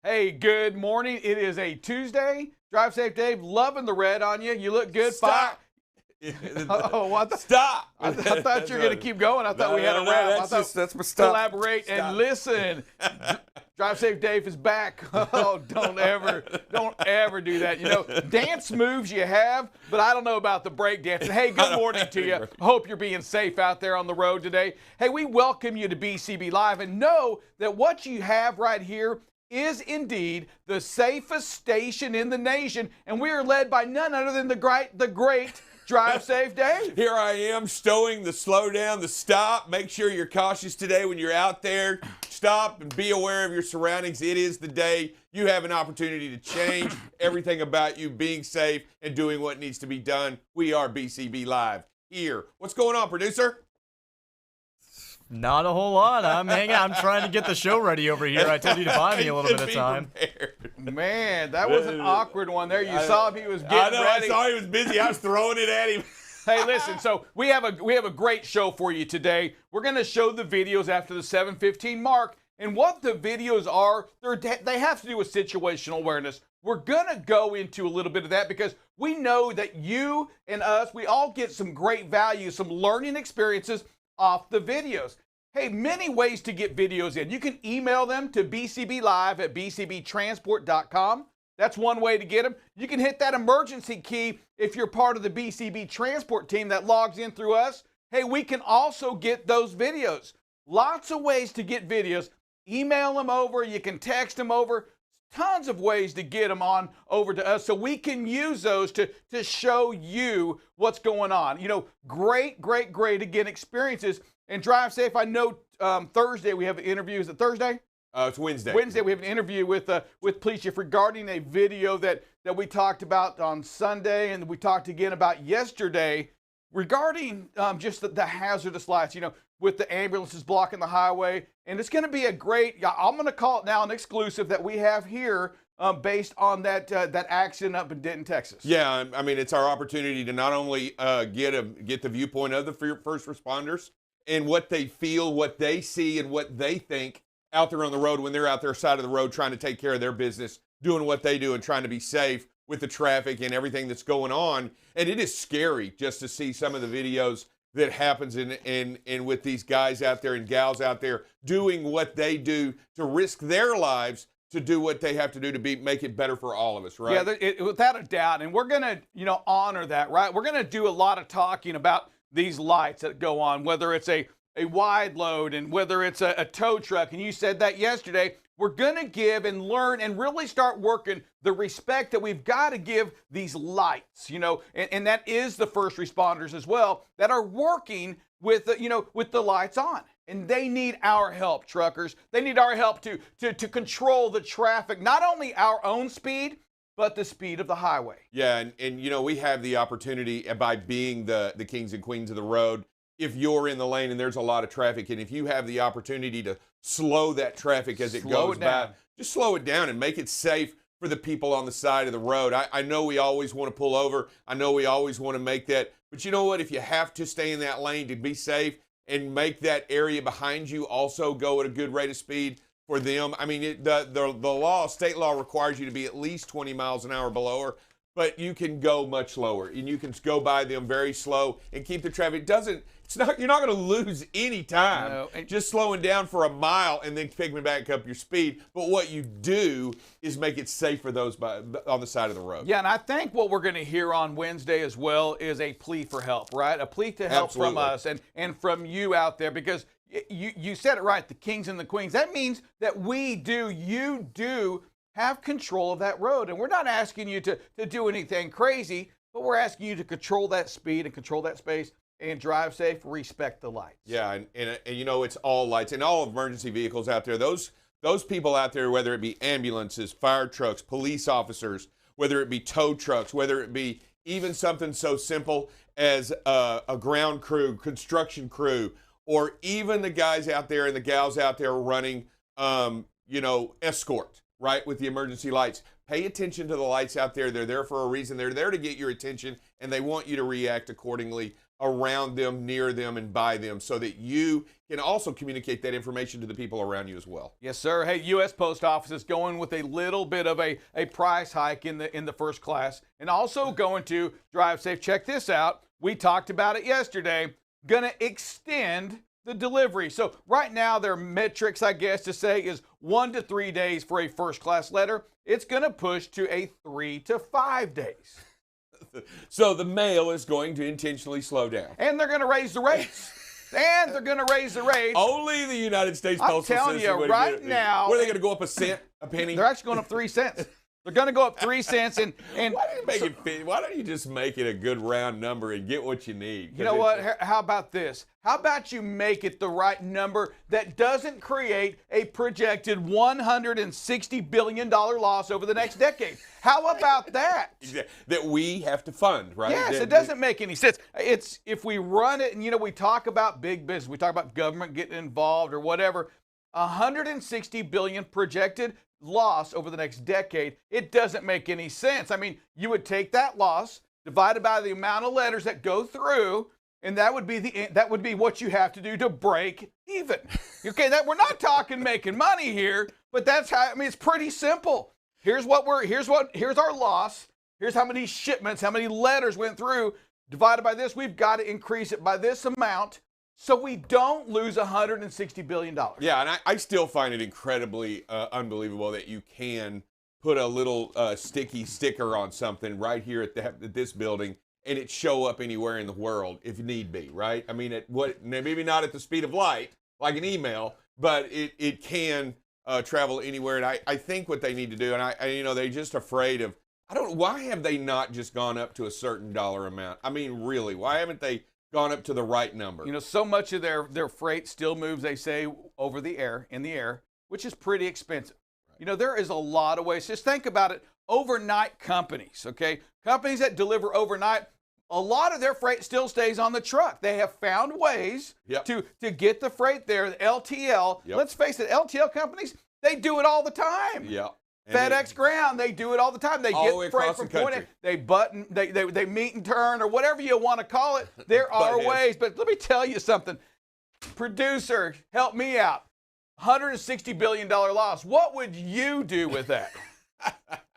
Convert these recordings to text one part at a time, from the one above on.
Hey, good morning. It is a Tuesday. Drive safe, Dave. Loving the red on you. You look good. Stop. Stop. I thought you were going to keep going. I thought we had a wrap. That's my stop. Collaborate and listen. Drive safe, Dave is back. Oh, don't ever do that. You know, dance moves you have, but I don't know about the break dancing. Hey, good morning to you. Hope you're being safe out there on the road today. Hey, we welcome you to BCB Live and know that what you have right here is indeed the safest station in the nation, and we are led by none other than the great Drive Safe Dave. Here I am, stowing the slow down, the stop. Make sure you're cautious today when you're out there. Stop and be aware of your surroundings. It is the day you have an opportunity to change everything about you being safe and doing what needs to be done. We are BCB Live here. What's going on, producer? Not a whole lot. I'm hanging out. I'm trying to get the show ready over here. I told you to buy me a little bit of time. Man, that was an awkward one there. You saw him. He was getting ready. I saw he was busy. I was throwing it at him. Hey, listen, so we have a great show for you today. We're going to show the videos after the 7:15 mark. And what the videos are, they have to do with situational awareness. We're going to go into a little bit of that because we know that you and us, we all get some great value, some learning experiences off the videos. Hey, many ways to get videos in. You can email them to bcblive@bcbtransport.com. That's one way to get them. You can hit that emergency key if you're part of the BCB transport team that logs in through us. Hey, we can also get those videos. Lots of ways to get videos. Email them over. You can text them over. Tons of ways to get them on over to us so we can use those to show you what's going on. You know, great, again, experiences. And Drive Safe, I know Thursday we have an interview. Is it Thursday? It's Wednesday. Wednesday we have an interview with Police Chief regarding a video that we talked about on Sunday and we talked again about yesterday regarding just the hazardous lights, you know, with the ambulances blocking the highway. And it's going to be a great, I'm going to call it now an exclusive that we have here based on that accident up in Denton, Texas. Yeah, I mean, it's our opportunity to not only get the viewpoint of the first responders and what they feel, what they see, and what they think out there on the road when they're out there side of the road trying to take care of their business, doing what they do and trying to be safe with the traffic and everything that's going on. And it is scary just to see some of the videos that happens in with these guys out there and gals out there doing what they do to risk their lives to do what they have to do to make it better for all of us, right? Yeah, without a doubt. And we're going to, honor that, right? We're going to do a lot of talking about these lights that go on, whether it's a wide load and whether it's a tow truck. And you said that yesterday. We're going to give and learn and really start working the respect that we've got to give these lights, and that is the first responders as well that are working with, with the lights on. And they need our help, truckers. They need our help to control the traffic, not only our own speed, but the speed of the highway. Yeah, and we have the opportunity by being the kings and queens of the road. If you're in the lane and there's a lot of traffic, and if you have the opportunity to slow that traffic as it goes by, just slow it down and make it safe for the people on the side of the road. I know we always want to pull over. I know we always want to make that. But you know what? If you have to stay in that lane to be safe and make that area behind you also go at a good rate of speed for them. I mean, the state law requires you to be at least 20 miles an hour below her, but you can go much lower and you can go by them very slow and keep the traffic. You're not going to lose any time just slowing down for a mile and then picking back up your speed. But what you do is make it safe for those on the side of the road. Yeah, and I think what we're going to hear on Wednesday as well is a plea for help, right? A plea to help from us and from you out there, because you said it right, the kings and the queens. That means that you do have control of that road. And we're not asking you to do anything crazy, but we're asking you to control that speed and control that space and drive safe, respect the lights. Yeah, and it's all lights and all emergency vehicles out there. Those people out there, whether it be ambulances, fire trucks, police officers, whether it be tow trucks, whether it be even something so simple as a ground crew, construction crew, or even the guys out there and the gals out there running, escort, right, with the emergency lights. pay attention to the lights out there. They're there for a reason. They're there to get your attention, and they want you to react accordingly around them, near them, and by them, so that you can also communicate that information to the people around you as well. Yes, sir. Hey, U.S. Post Office is going with a little bit of a price hike in the first class, and also going to drive safe. Check this out. We talked about it yesterday. Going to extend the delivery. So right now, their metrics, I guess, to say is 1 to 3 days for a first class letter. It's going to push to a 3 to 5 days. So the mail is going to intentionally slow down. And they're going to raise the rates. And they're going to raise the rates. Only the United States Postal System. I'm telling you right now. What are they going to go up a cent, a penny? They're actually going up 3 cents. They're going to go up 3 cents. And why don't you just make it a good round number and get what you need? You know what? How about this? How about you make it the right number that doesn't create a projected $160 billion loss over the next decade? How about that? That we have to fund, right? Yes, it doesn't make any sense. It's if we run it, and we talk about big business, we talk about government getting involved or whatever. $160 billion projected loss over the next decade. It doesn't make any sense. I mean, you would take that loss divided by the amount of letters that go through, and that would be what you have to do to break even. Okay, that we're not talking making money here, but that's how. I mean, it's pretty simple. Here's our loss. Here's how many shipments, how many letters went through. Divided by this, we've got to increase it by this amount so we don't lose $160 billion. Yeah, and I still find it incredibly unbelievable that you can put a little sticky sticker on something right here at this building and it show up anywhere in the world if need be, right? I mean, maybe not at the speed of light, like an email, but it can travel anywhere. And I think what they need to do, and they're just afraid of, why have they not just gone up to a certain dollar amount? I mean, really, why haven't they gone up to the right number? So much of their freight still moves, they say, over the air, in the air, which is pretty expensive. Right. There is a lot of ways. Just think about it. Overnight companies, okay? Companies that deliver overnight, a lot of their freight still stays on the truck. They have found ways to get the freight there. The LTL, let's face it, LTL companies, they do it all the time. Yeah. FedEx Ground, they do it all the time. They get freight from point A. They meet and turn, or whatever you want to call it. There are ways, but let me tell you something. Producer, help me out. $160 billion loss. What would you do with that?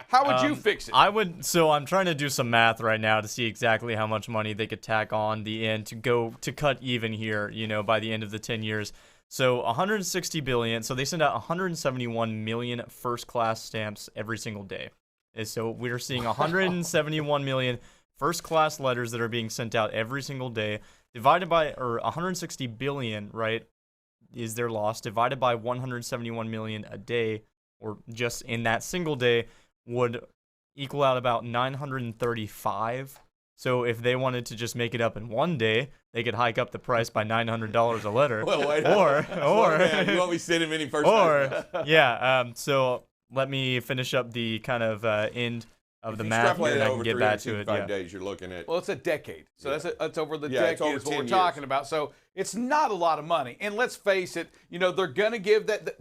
How would you fix it? So I'm trying to do some math right now to see exactly how much money they could tack on the end to cut even here, by the end of the 10 years. So 160 billion. So they send out 171 million first class stamps every single day. And so we're seeing 171 million first class letters that are being sent out every single day, divided by, or 160 billion, right, is their loss, divided by 171 million a day, or just in that single day, would equal out about 935. So if they wanted to just make it up in one day, they could hike up the price by $900 a letter. Well, wait, or you want me sending many first class? So let me finish up the kind of end of the math here, and I can get back to it. 5 days you're looking at. Well, it's a decade. So that's over the decade is what we're talking about. So it's not a lot of money. And let's face it, they're going to give that.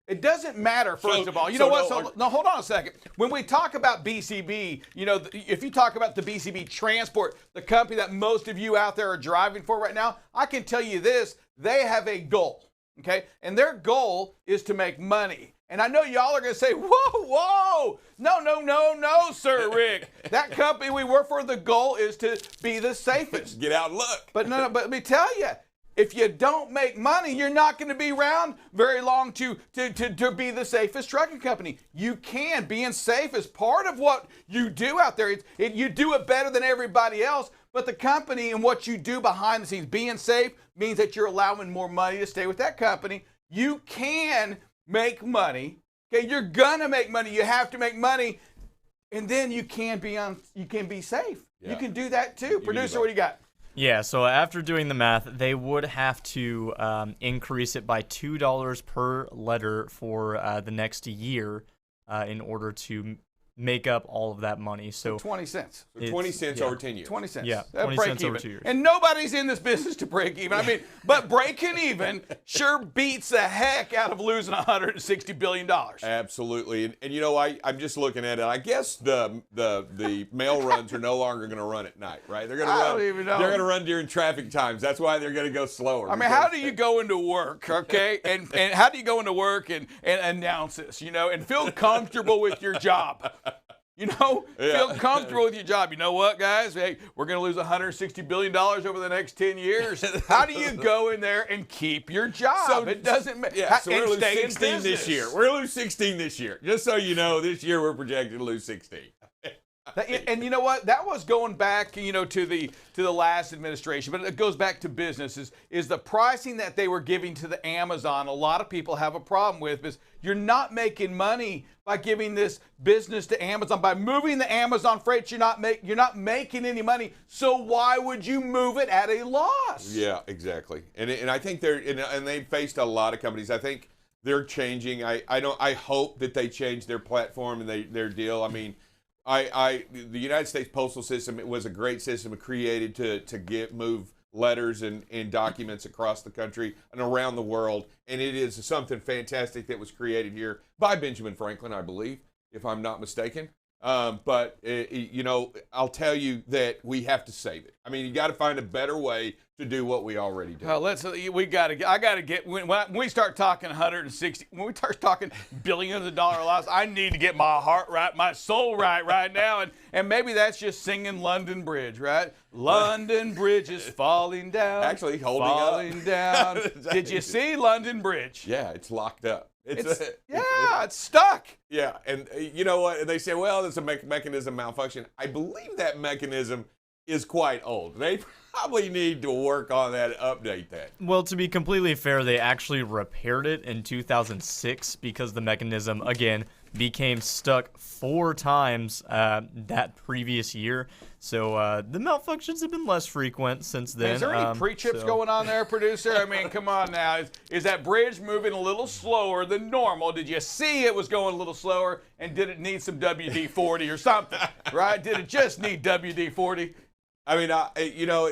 It doesn't matter, first of all. You know what? So hold on a second. When we talk about BCB, if you talk about the BCB Transport, the company that most of you out there are driving for right now, I can tell you this, they have a goal, okay? And their goal is to make money. And I know y'all are going to say, whoa. No, Sir Rick. That company we work for, the goal is to be the safest. Get out and look. But but let me tell you, if you don't make money, you're not going to be around very long to be the safest trucking company. You can. Being safe is part of what you do out there. You do it better than everybody else, but the company and what you do behind the scenes, being safe, means that you're allowing more money to stay with that company. You can make money. Okay, you're going to make money. You have to make money, and then you can be safe. Yeah. You can do that too. Producer, what do you got? Yeah, so after doing the math, they would have to increase it by $2 per letter for the next year in order to make up all of that money. So 20 cents. So 20 cents over 10 years. 20 cents. Yeah, 20 break cents even. over 2 years. And nobody's in this business to break even. I mean, but breaking even sure beats the heck out of losing $160 billion. Absolutely. And you know, I'm just looking at it. I guess the mail runs are no longer going to run at night, right? They're going to I run. don't even know. They're going to run during traffic times. That's why they're going to go slower. I mean, how do you go into work, okay? And how do you go into work and announce this, and feel comfortable with your job? Feel comfortable with your job. You know what, guys? Hey, we're going to lose $160 billion over the next 10 years. How do you go in there and keep your job? So it doesn't matter. Yeah, so we're going to lose 16 this year. We're going to lose 16 this year. Just so you know, this year we're projected to lose 16. And you know what? That was going back, to the last administration, but it goes back to businesses. Is the pricing that they were giving to the Amazon? A lot of people have a problem with because you're not making money by giving this business to Amazon. By moving the Amazon freight, you're not making any money. So why would you move it at a loss? Yeah, exactly. And I think they faced a lot of companies. I think they're changing. I hope that they change their platform and their deal. I mean, the United States postal system, it was a great system created to move letters and documents across the country and around the world. And it is something fantastic that was created here by Benjamin Franklin, I believe, if I'm not mistaken. But I'll tell you that we have to save it. I mean, you got to find a better way to do what we already do. I got to get, when we start talking 160, when we start talking billions of dollar loss, I need to get my heart right, my soul right now. And maybe that's just singing London Bridge, right? London Bridge is falling down. Actually, holding falling down. Did you see London Bridge? Yeah, it's locked up. It's stuck. Yeah, and you know what? And they say, well, there's a mechanism malfunction. I believe that mechanism is quite old. They probably need to work on that, update that. Well, to be completely fair, they actually repaired it in 2006 because the mechanism, again, became stuck 4 times that previous year. So the malfunctions have been less frequent since then. Is there any pre-chips going on there, producer? I mean, come on now. Is that bridge moving a little slower than normal? Did you see it was going a little slower? And did it need some WD-40 or something? Right? Did it just need WD-40? I mean,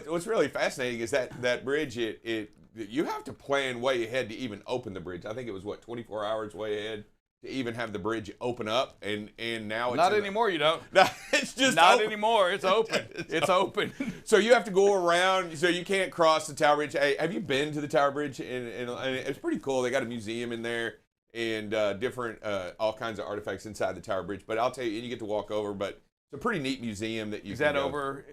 what's really fascinating is that bridge, you have to plan way ahead to even open the bridge. I think it was, 24 hours way ahead to even have the bridge open up, and now it's not anymore. You don't. No, it's just not open. anymore. It's open. It's open. So you have to go around. So you can't cross the Tower Bridge. Hey, have you been to the Tower Bridge? And it's pretty cool. They got a museum in there and different all kinds of artifacts inside the Tower Bridge. But I'll tell you, and you get to walk over. But it's a pretty neat museum that you. Is that over?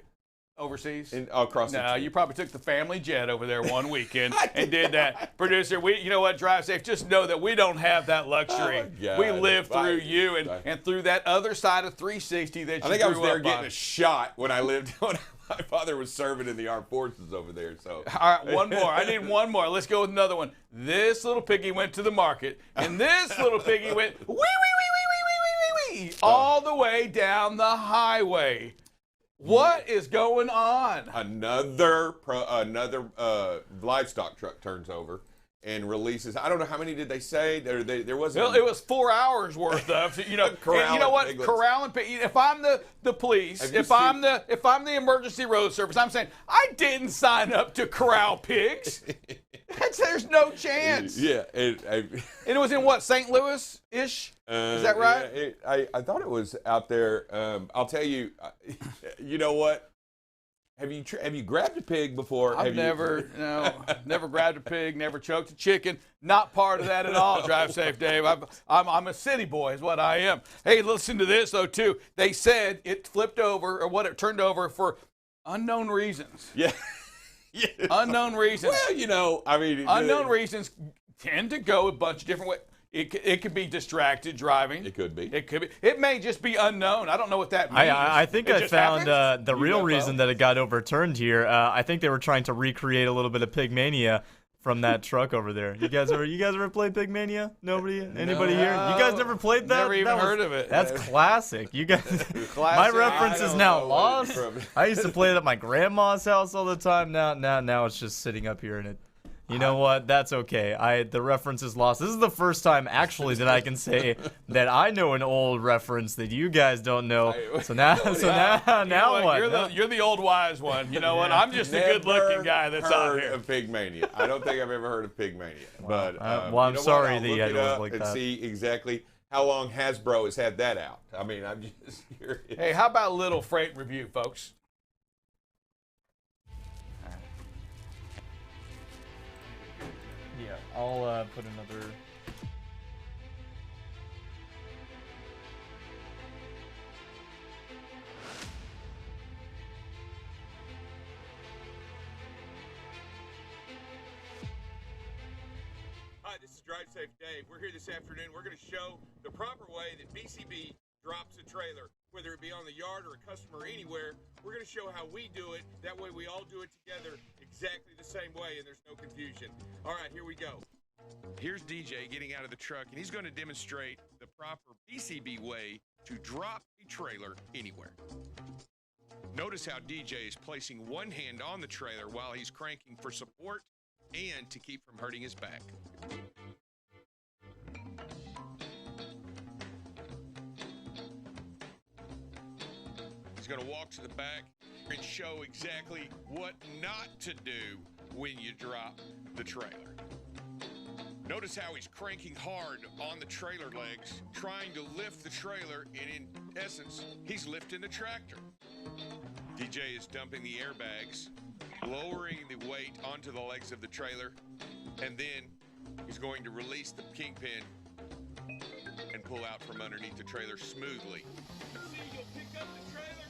Overseas? Across no, you probably took the family jet over there one weekend and did that. Producer, you know what, Drive Safe, just know that we don't have that luxury. Oh, we live through you and through that other side of 360 that you I think I was there up getting on. a shot when my father was serving in the armed forces over there. So all right, one more. I need one more. Let's go with another one. This little piggy went to the market, and this little piggy went wee all the way down the highway. What is going on? Another livestock truck turns over and releases. I don't know how many did they say. There wasn't. Well, it was 4 hours worth of. Corral, you know what? piglets. Corral and pig. If I'm the police, if I'm the emergency road service, I'm saying I didn't sign up to corral pigs. There's no chance. Yeah, and it was in what, St. Louis-ish? Is that right? Yeah, I thought it was out there. I'll tell you. You know what? Have you grabbed a pig before? I've never grabbed a pig, never choked a chicken. Not part of that at all. Drive Safe, Dave. I'm a city boy, is what I am. Hey, listen to this though too. They said it flipped over, or what it turned over for unknown reasons. Yeah. Yeah. Unknown reasons. Well, unknown reasons tend to go a bunch of different ways. It could be distracted driving. It could be. It could be. It may just be unknown. I don't know what that means. I think I found the real reason that it got overturned here. I think they were trying to recreate a little bit of Pigmania from that truck over there. You guys ever played Pigmania? Nobody? Anybody here? You guys never played that? Never even heard of it. That's classic. You guys. My reference is now lost. I used to play it at my grandma's house all the time. Now it's just sitting up here and it. You know what? That's okay. The reference is lost. This is the first time, actually, that I can say that I know an old reference that you guys don't know. So now what? You're the old wise one. You know what? I'm just a good-looking guy that's out here. Of Pigmania. I don't think I've ever heard of Pigmania. But well, I'm sorry that you had to look like and that. see exactly how long Hasbro has had that out. I mean, I'm just curious. Hey, how about a little freight review, folks? Yeah, I'll put another. Hi, this is Drive Safe Dave. We're here this afternoon. We're going to show the proper way that BCB drops a trailer, whether it be on the yard or a customer anywhere. We're going to show how we do it. That way we all do it together exactly the same way and there's no confusion. All right, here we go. Here's DJ getting out of the truck, and he's going to demonstrate the proper BCB way to drop a trailer anywhere. Notice how DJ is placing one hand on the trailer while he's cranking for support and to keep from hurting his back. He's going to walk to the back and show exactly what not to do when you drop the trailer. Notice how he's cranking hard on the trailer legs, trying to lift the trailer, and in essence, he's lifting the tractor. DJ is dumping the airbags, lowering the weight onto the legs of the trailer, and then he's going to release the kingpin and pull out from underneath the trailer smoothly. See, you'll pick up the trailer,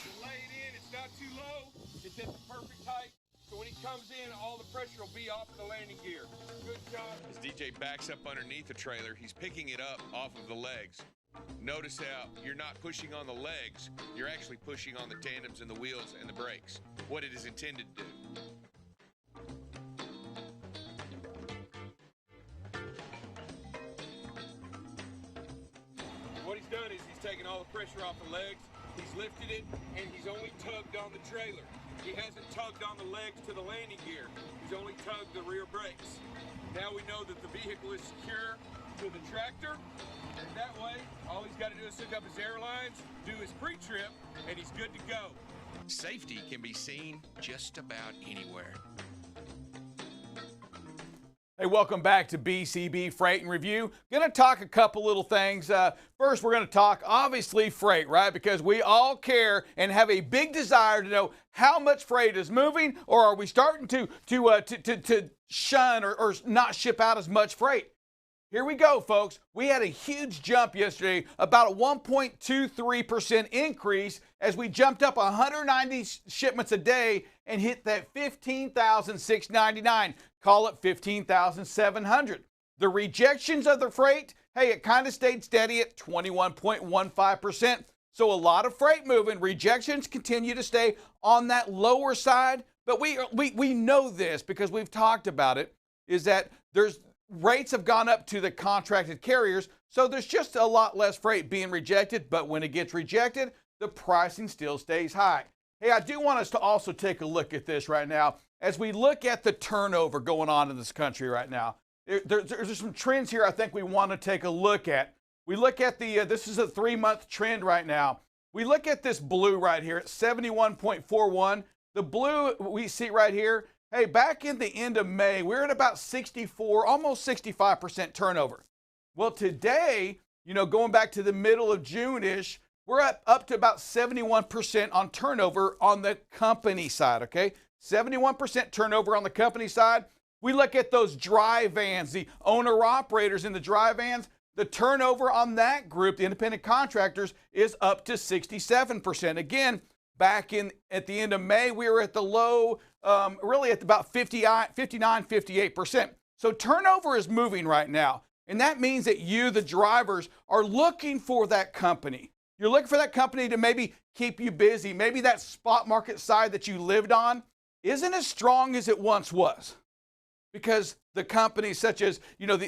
you lay it in, it's not too low, it's at the perfect height. So when he comes in, all the pressure will be off the landing gear. Good job. As DJ backs up underneath the trailer, he's picking it up off of the legs. Notice how you're not pushing on the legs, you're actually pushing on the tandems and the wheels and the brakes, what it is intended to do. What he's done is he's taken all the pressure off the legs, he's lifted it, and he's only tugged on the trailer. He hasn't tugged on the legs to the landing gear. He's only tugged the rear brakes. Now we know that the vehicle is secure to the tractor. And that way, all he's got to do is hook up his airlines, do his pre-trip, and he's good to go. Safety can be seen just about anywhere. Hey, welcome back to BCB Freight and Review. Going to talk a couple little things. First, we're going to talk, obviously, freight, right? Because we all care and have a big desire to know how much freight is moving, or are we starting to shun or not ship out as much freight? Here we go, folks. We had a huge jump yesterday, about a 1.23% increase as we jumped up 190 shipments a day and hit that 15,699. Call it 15,700. The rejections of the freight, hey, it kind of stayed steady at 21.15%. So a lot of freight moving. Rejections continue to stay on that lower side, but we know this because we've talked about it, is that rates have gone up to the contracted carriers, so there's just a lot less freight being rejected, but when it gets rejected, the pricing still stays high. Hey, I do want us to also take a look at this right now. As we look at the turnover going on in this country right now, there's some trends here I think we want to take a look at. We look at this is a 3-month trend right now. We look at this blue right here at 71.41. The blue we see right here, hey, back in the end of May, we're at about 64, almost 65% turnover. Well, today, going back to the middle of June-ish, we're up to about 71% on turnover on the company side, okay? 71% turnover on the company side. We look at those dry vans, the owner-operators in the dry vans, the turnover on that group, the independent contractors, is up to 67%. Again, back at the end of May, we were at the low, really at about 59, 58%. So turnover is moving right now. And that means that you, the drivers, are looking for that company. You're looking for that company to maybe keep you busy. Maybe that spot market side that you lived on isn't as strong as it once was, because the companies such as,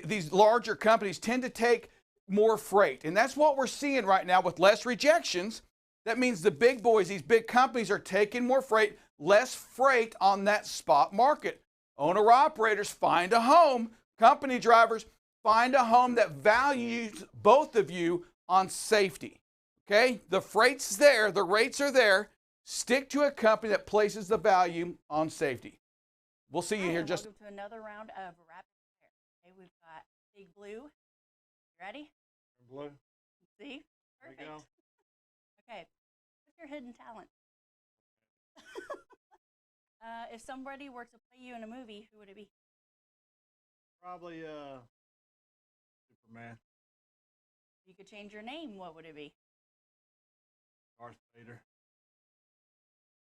these larger companies tend to take more freight. And that's what we're seeing right now with less rejections. That means the big boys, these big companies, are taking more freight, less freight on that spot market. Owner-operators, find a home. Company drivers, find a home that values both of you on safety. Okay? The freight's there. The rates are there. Stick to a company that places the value on safety. We'll see you here just. Welcome to another round of rapid fire. Okay, we've got Big Blue. You ready? Blue. See? There Perfect. you go. Okay. What's your hidden talent? If somebody were to play you in a movie, who would it be? Probably Superman. If you could change your name, what would it be? Darth Vader.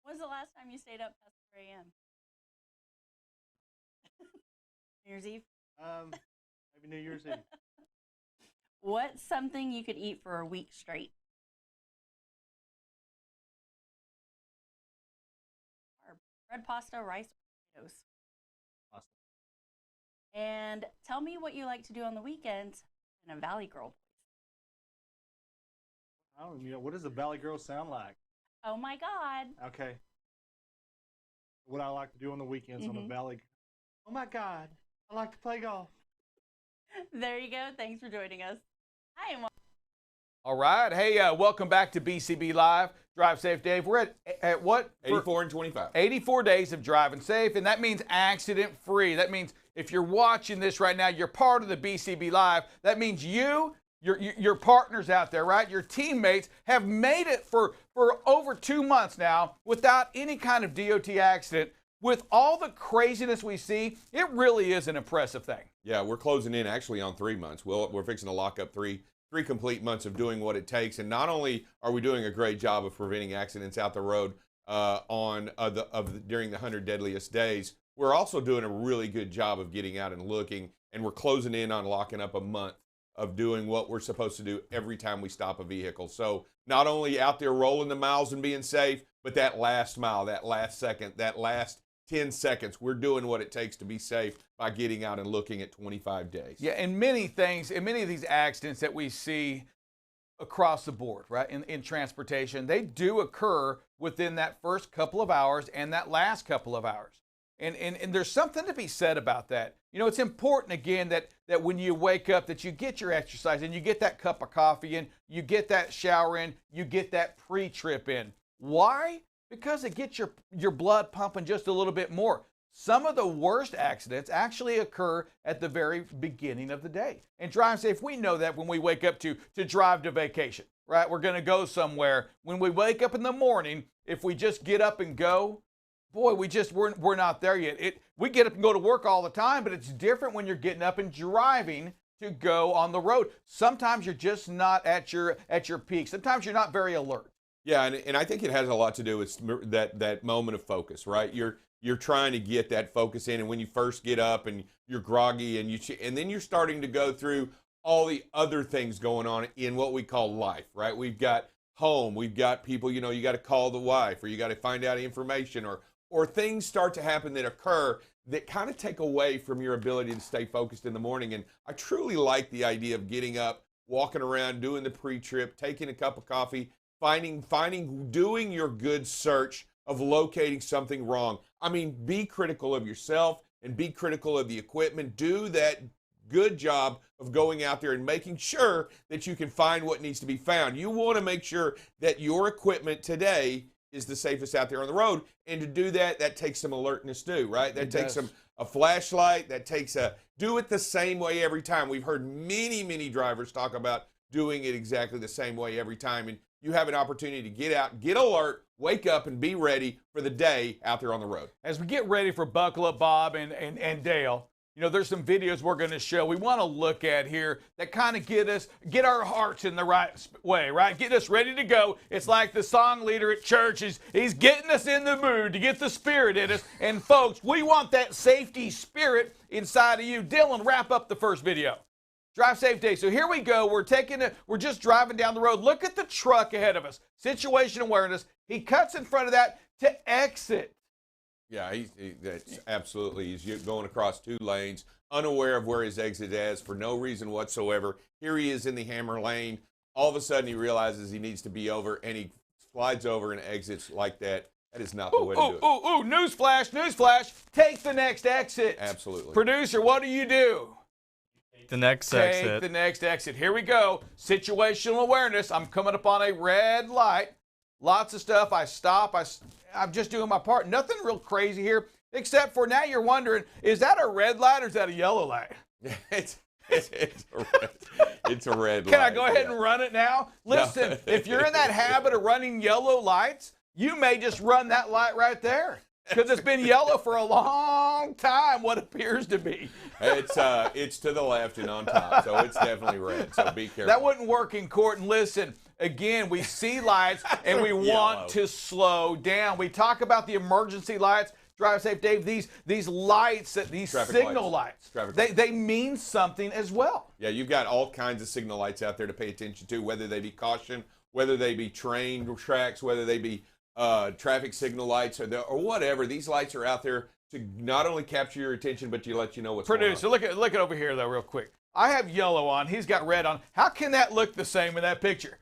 When's the last time you stayed up past 4 a.m.? New Year's Eve? Maybe New Year's Eve. What's something you could eat for a week straight? Bread, pasta, rice, or potatoes? Pasta. And tell me what you like to do on the weekends in a Valley Girl. I don't even know. What does a Valley Girl sound like? Oh my God. Okay. What I like to do on the weekends on the Valley. Oh my God. I like to play golf. There you go. Thanks for joining us. Hi, and All right. Hey, welcome back to BCB Live. Drive Safe Dave. We're at what? 84 and 25. 84 days of driving safe, and that means accident free. That means if you're watching this right now, you're part of the BCB Live. That means your partners out there, right? Your teammates have made it for over 2 months now without any kind of DOT accident. With all the craziness we see, it really is an impressive thing. Yeah, we're closing in actually on 3 months. We're fixing to lock up three complete months of doing what it takes. And not only are we doing a great job of preventing accidents out the road during the 100 deadliest days, we're also doing a really good job of getting out and looking, and we're closing in on locking up a month of doing what we're supposed to do every time we stop a vehicle. So not only out there rolling the miles and being safe, but that last mile, that last second, that last 10 seconds, we're doing what it takes to be safe by getting out and looking at 25 days. Yeah, and many of these accidents that we see across the board, right, in transportation, they do occur within that first couple of hours and that last couple of hours. And there's something to be said about that. You know, it's important, again, that when you wake up, that you get your exercise and you get that cup of coffee in, you get that shower in, you get that pre-trip in. Why? Because it gets your blood pumping just a little bit more. Some of the worst accidents actually occur at the very beginning of the day. And Drive Safe, we know that when we wake up to drive to vacation, right? We're going to go somewhere. When we wake up in the morning, if we just get up and go, boy, we're not there yet. We get up and go to work all the time, but it's different when you're getting up and driving to go on the road. Sometimes you're just not at your peak. Sometimes you're not very alert. Yeah, and I think it has a lot to do with that moment of focus, right? You're trying to get that focus in, and when you first get up and you're groggy, and then you're starting to go through all the other things going on in what we call life, right? We've got home, we've got people, you got to call the wife, or you got to find out information, or things start to happen that occur that kind of take away from your ability to stay focused in the morning. And I truly like the idea of getting up, walking around, doing the pre-trip, taking a cup of coffee, doing your good search of locating something wrong. I mean, be critical of yourself and be critical of the equipment. Do that good job of going out there and making sure that you can find what needs to be found. You want to make sure that your equipment today is the safest out there on the road. And to do that, that takes some alertness too, right? That takes a flashlight. That takes do it the same way every time. We've heard many drivers talk about doing it exactly the same way every time. And you have an opportunity to get out, get alert, wake up, and be ready for the day out there on the road. As we get ready for Buckle Up Bob and Dale, there's some videos we're going to show. We want to look at here that kind of get our hearts in the right way, right? Get us ready to go. It's like the song leader at church. He's getting us in the mood to get the spirit in us. And folks, we want that safety spirit inside of you. Dylan, wrap up the first video. Drive Safe Day. So here we go. We're just driving down the road. Look at the truck ahead of us. Situation awareness. He cuts in front of that to exit. Yeah, that's absolutely. He's going across 2 lanes, unaware of where his exit is for no reason whatsoever. Here he is in the hammer lane. All of a sudden he realizes he needs to be over, and he slides over and exits like that. That is not the way to do it. Newsflash, newsflash. Take the next exit. Absolutely. Producer, what do? The next Take exit. the next exit. Here we go. Situational awareness. I'm coming up on a red light. Lots of stuff. I stop. I'm just doing my part. Nothing real crazy here, except for now you're wondering, is that a red light or is that a yellow light? It's a red light. Can I go ahead and run it now? Listen, No. if you're in that habit of running yellow lights, you may just run that light right there because it's been yellow for a long time, what appears to be. It's to the left and on top, so it's definitely red, so be careful. That wouldn't work in court. And listen, again, we see lights and we want to slow down. We talk about the emergency lights. Drive Safe Dave, these lights, these Traffic signal lights, Traffic they mean something as well. Yeah, you've got all kinds of signal lights out there to pay attention to, whether they be caution, whether they be train tracks, whether they be traffic signal lights or whatever. These lights are out there to not only capture your attention, but to let you know what's going on. Producer, look at over here though, real quick. I have yellow on. He's got red on. How can that look the same in that picture?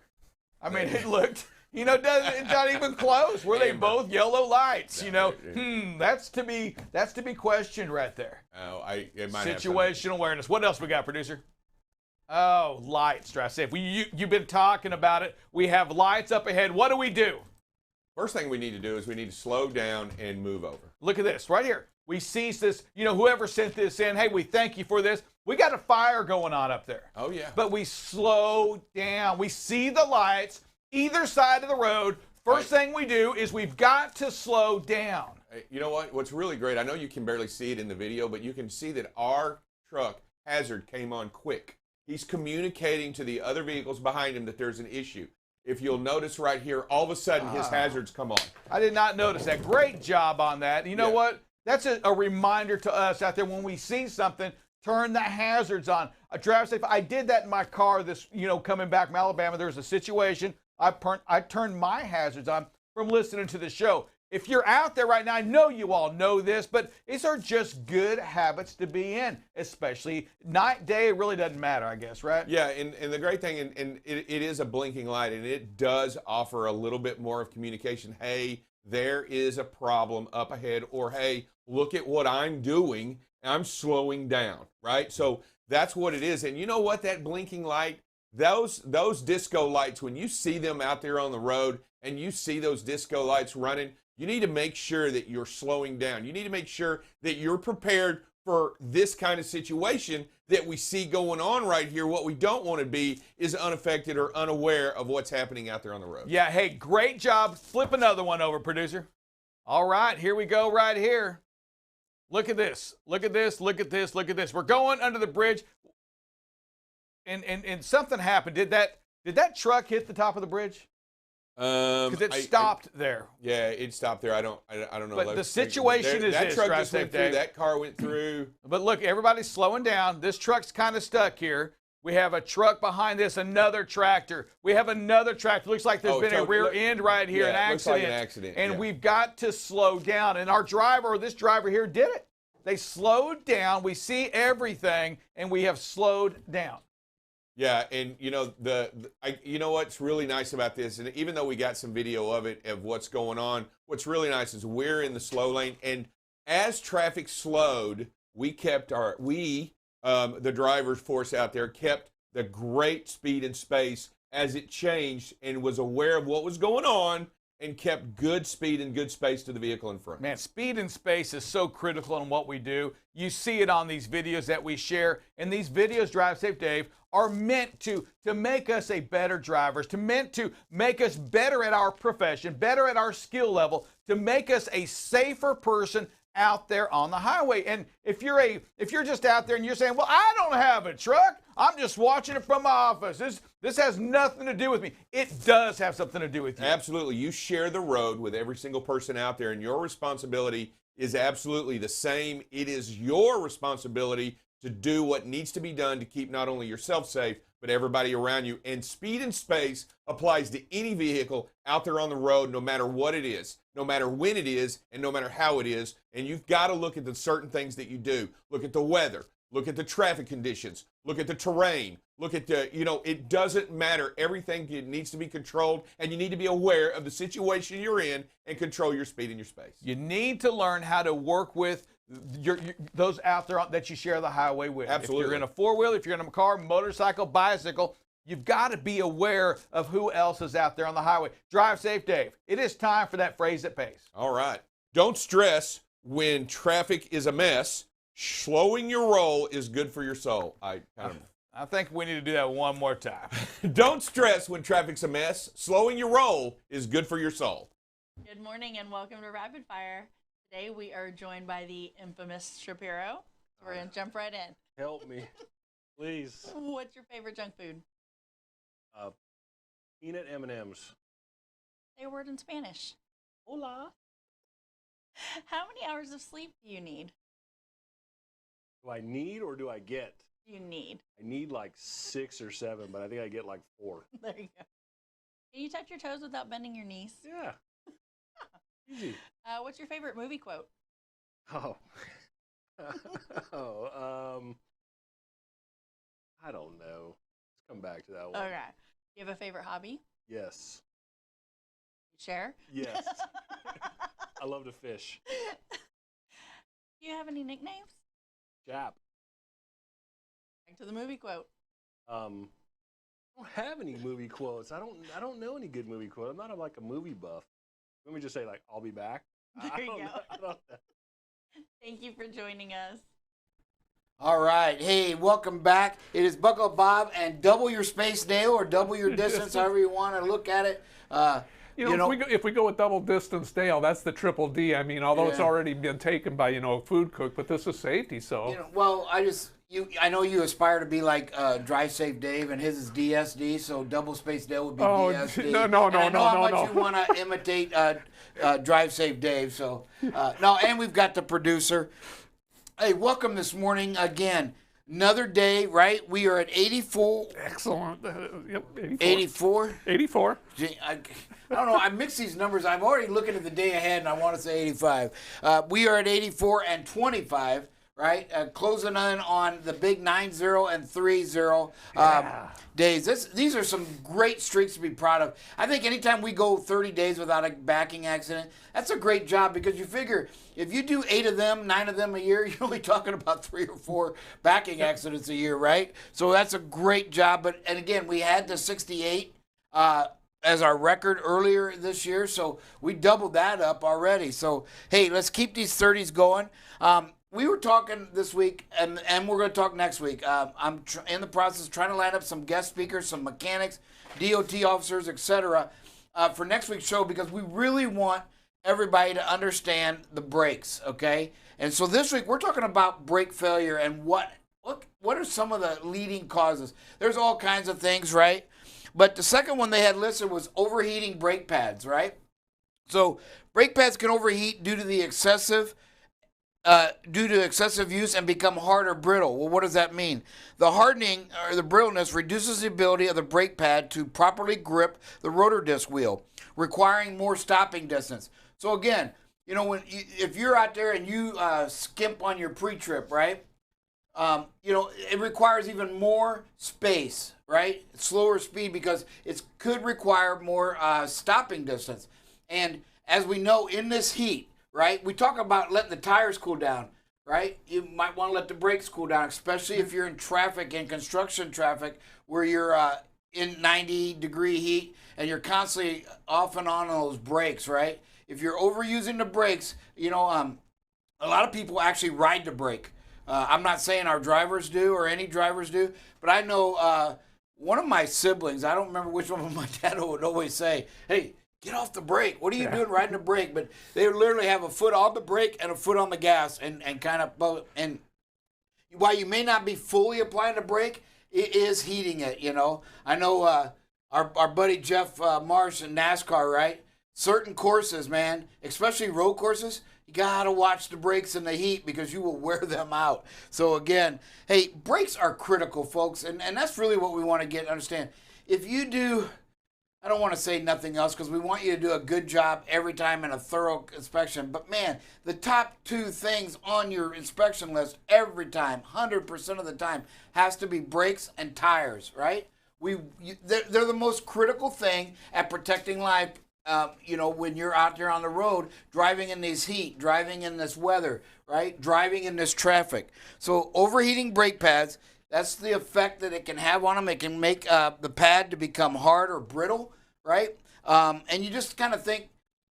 I mean, it looked. It's not even close. Were they both yellow lights? That's to be questioned right there. Oh, it might Situational awareness. What else we got, producer? Oh, lights, Drive Safe. You've been talking about it. We have lights up ahead. What do? First thing we need to do is we need to slow down and move over. Look at this right here. We see this, whoever sent this in, hey, we thank you for this. We got a fire going on up there. Oh, yeah. But we slow down. We see the lights either side of the road. First thing we do is we've got to slow down. You know what? What's really great, I know you can barely see it in the video, but you can see that our truck hazard came on quick. He's communicating to the other vehicles behind him that there's an issue. If you'll notice right here, all of a sudden his hazards come on. I did not notice that. Great job on that. You know what? That's a reminder to us out there when we see something, turn the hazards on. Drive safe. I did that in my car coming back from Alabama. There was a situation. I turned my hazards on from listening to the show. If you're out there right now, I know you all know this, but these are just good habits to be in, especially night, day, it really doesn't matter, I guess, right? Yeah, and the great thing, and it is a blinking light, and it does offer a little bit more of communication. Hey, there is a problem up ahead, or hey, look at what I'm doing, I'm slowing down, right? So that's what it is. And you know what, that blinking light, those disco lights, when you see them out there on the road and you see those disco lights running, you need to make sure that you're slowing down. You need to make sure that you're prepared for this kind of situation that we see going on right here. What we don't want to be is unaffected or unaware of what's happening out there on the road. Yeah, hey, great job. Flip another one over, producer. All right, here we go right here. Look at this. Look at this. Look at this. Look at this. We're going under the bridge. And something happened. Did that truck hit the top of the bridge? Because it stopped there. Yeah, it stopped there. I don't know. But the situation is that this, truck Drive just went Safe through. Dave. That car went through. But look, everybody's slowing down. This truck's kind of stuck here. We have a truck behind this, another tractor. We have another tractor. Looks like there's been a rear end right here, an accident. Looks like an accident. And we've got to slow down. And our driver, or this driver here, did it. They slowed down. We see everything, and we have slowed down. Yeah, and you know what's really nice about this, and even though we got some video of it, of what's going on, what's really nice is we're in the slow lane, and as traffic slowed, we kept the driver's force out there kept the great speed and space as it changed and was aware of what was going on and kept good speed and good space to the vehicle in front. Man, speed and space is so critical in what we do. You see it on these videos that we share, and these videos, Drive Safe Dave, are meant to make us a better drivers, meant to make us better at our profession, better at our skill level, to make us a safer person out there on the highway. And if you're just out there and you're saying, well, I don't have a truck, I'm just watching it from my office, this has nothing to do with me. It does have something to do with you. Absolutely. You share the road with every single person out there, and your responsibility is absolutely the same. It is your responsibility to do what needs to be done to keep not only yourself safe, but everybody around you. And speed and space applies to any vehicle out there on the road, no matter what it is, no matter when it is, and no matter how it is. And you've got to look at the certain things that you do. Look at the weather. look at the traffic conditions, look at the terrain, look at the, it doesn't matter. Everything needs to be controlled, and you need to be aware of the situation you're in and control your speed and your space. You need to learn how to work with those out there that you share the highway with. Absolutely. If you're in a four-wheel, if you're in a car, motorcycle, bicycle, you've got to be aware of who else is out there on the highway. Drive safe, Dave. It is time for that phrase that pays. All right. Don't stress when traffic is a mess. Slowing your roll is good for your soul. I think we need to do that one more time. Don't stress when traffic's a mess. Slowing your roll is good for your soul. Good morning and welcome to Rapid Fire. Today we are joined by the infamous Shapiro. We're going to jump right in. Help me, please. What's your favorite junk food? Peanut M&Ms. Say a word in Spanish. Hola. How many hours of sleep do you need? Do I need or do I get? You need. I need like 6 or 7, but I think I get like 4. There you go. Can you touch your toes without bending your knees? Yeah. Easy. What's your favorite movie quote? Oh. I don't know. Let's come back to that one. Okay. Do you have a favorite hobby? Yes. Share? Yes. I love to fish. Do you have any nicknames? Jap. Back to the movie quote. I don't have any movie quotes. I don't know any good movie quotes. I'm not like a movie buff. Let me just say like I'll be back. There you go. I don't know. Thank you for joining us. All right. Hey, welcome back. It is Buckle Bob and double your space, Dale, or double your distance, however you want to look at it. If we go with double distance Dale, that's the triple D. I mean, although it's already been taken by a food cook, but this is safety. So I know you aspire to be like Drive Safe Dave, and his is DSD. So double space Dale would be DSD. No. And I know how much you want to imitate Drive Safe Dave. So and we've got the producer. Hey, welcome this morning again. Another day, right? We are at 84. Excellent. Yep, 84. 84. I don't know. I mix these numbers. I'm already looking at the day ahead, and I want to say 85. We are at 84 and 25, right? Closing in on the big 9-0 and 3-0 days. These are some great streaks to be proud of. I think anytime we go 30 days without a backing accident, that's a great job, because you figure if you do 8 of them, 9 of them a year, you're only talking about 3 or 4 backing accidents a year, right? So that's a great job. And again, we had the 68 as our record earlier this year, so we doubled that up already. So, hey, let's keep these 30s going. We were talking this week, and we're going to talk next week. I'm in the process of trying to line up some guest speakers, some mechanics, DOT officers, etc., for next week's show, because we really want everybody to understand the brakes, okay? And so this week we're talking about brake failure and what are some of the leading causes. There's all kinds of things, right? But the second one they had listed was overheating brake pads, right? So brake pads can overheat due to excessive use and become hard or brittle. Well, what does that mean? The hardening or the brittleness reduces the ability of the brake pad to properly grip the rotor disc wheel, requiring more stopping distance. So again, if you're out there and you skimp on your pre-trip, right? It requires even more space, right? Slower speed, because it could require more stopping distance. And as we know, in this heat, right, we talk about letting the tires cool down, right? You might want to let the brakes cool down, especially if you're in traffic, in construction traffic, where you're in 90-degree heat and you're constantly off and on those brakes, right? If you're overusing the brakes, a lot of people actually ride the brake. I'm not saying our drivers do or any drivers do, but I know one of my siblings, I don't remember which one, but my dad would always say, hey, get off the brake. What are you doing riding the brake? But they would literally have a foot on the brake and a foot on the gas and kind of, and while you may not be fully applying the brake, it is heating it, I know our buddy Jeff Marsh in NASCAR, right? Certain courses, man, especially road courses, you got to watch the brakes in the heat, because you will wear them out. So again, hey, brakes are critical, folks, and that's really what we want to understand. If you do I don't want to say nothing else because we want you to do a good job every time in a thorough inspection. But man, the top 2 things on your inspection list every time, 100% of the time, has to be brakes and tires, right? They're the most critical thing at protecting life. When you're out there on the road, driving in this heat, driving in this weather, right? Driving in this traffic. So overheating brake pads, that's the effect that it can have on them. It can make the pad to become hard or brittle, right? And you just kind of think,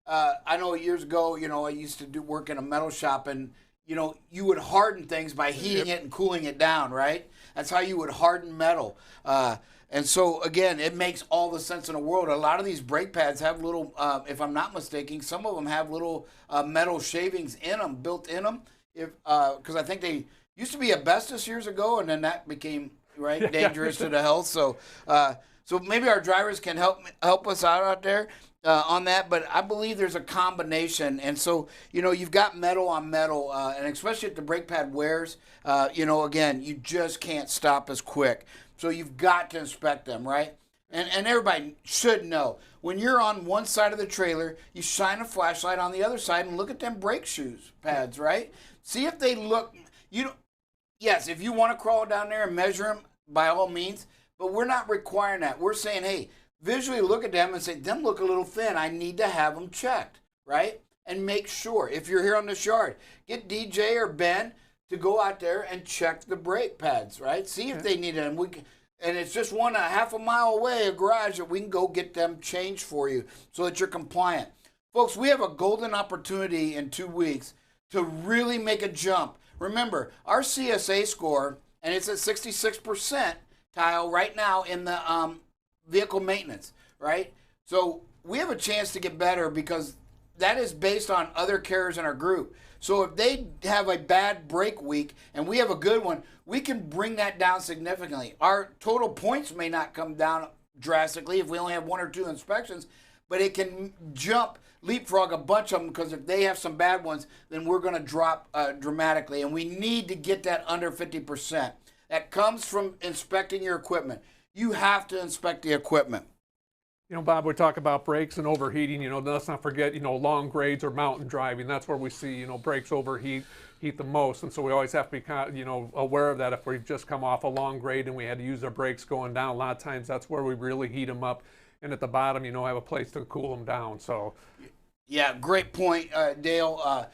I know years ago, I used to work in a metal shop, and, you would harden things by heating it and cooling it down, right? That's how you would harden metal. And so, again, it makes all the sense in the world. A lot of these brake pads have little, if I'm not mistaken, some of them have little metal shavings in them, built in them, because I think they used to be asbestos years ago, and then that became dangerous to the health. So, so maybe our drivers can help us out there on that. But I believe there's a combination, and so you've got metal on metal, and especially if the brake pad wears, again, you just can't stop as quick. So you've got to inspect them, right? And everybody should know when you're on one side of the trailer, you shine a flashlight on the other side and look at them brake shoes pads, right? See if they look. Yes, if you want to crawl down there and measure them, by all means, but we're not requiring that. We're saying, hey, visually look at them and say, them look a little thin. I need to have them checked, right? And make sure, if you're here on this yard, get DJ or Ben to go out there and check the brake pads, right? See if they need them. And it's just a half a mile away, a garage, that we can go get them changed for you so that you're compliant. Folks, we have a golden opportunity in 2 weeks to really make a jump. Remember, our CSA score, and it's at 66% tile right now in the vehicle maintenance, right? So we have a chance to get better because that is based on other carriers in our group. So if they have a bad brake week and we have a good one, we can bring that down significantly. Our total points may not come down drastically if we only have 1 or 2 inspections, but it can leapfrog a bunch of them, because if they have some bad ones, then we're going to drop dramatically. And we need to get that under 50%. That comes from inspecting your equipment. You have to inspect the equipment. Bob, we talk about brakes and overheating. Let's not forget, long grades or mountain driving. That's where we see, brakes overheat the most. And so we always have to be, aware of that. If we've just come off a long grade and we had to use our brakes going down, a lot of times that's where we really heat them up. And at the bottom, have a place to cool them down. So. Yeah, great point, Dale.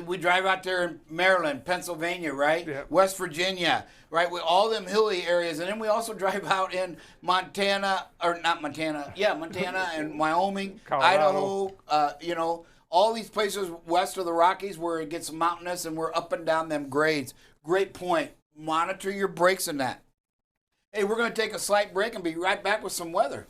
We drive out there in Maryland, Pennsylvania, right? Yeah. West Virginia, right? With all them hilly areas. And then we also drive out in Montana and Wyoming, Colorado. Idaho, all these places west of the Rockies where it gets mountainous and we're up and down them grades. Great point. Monitor your brakes in that. Hey, we're going to take a slight break and be right back with some weather.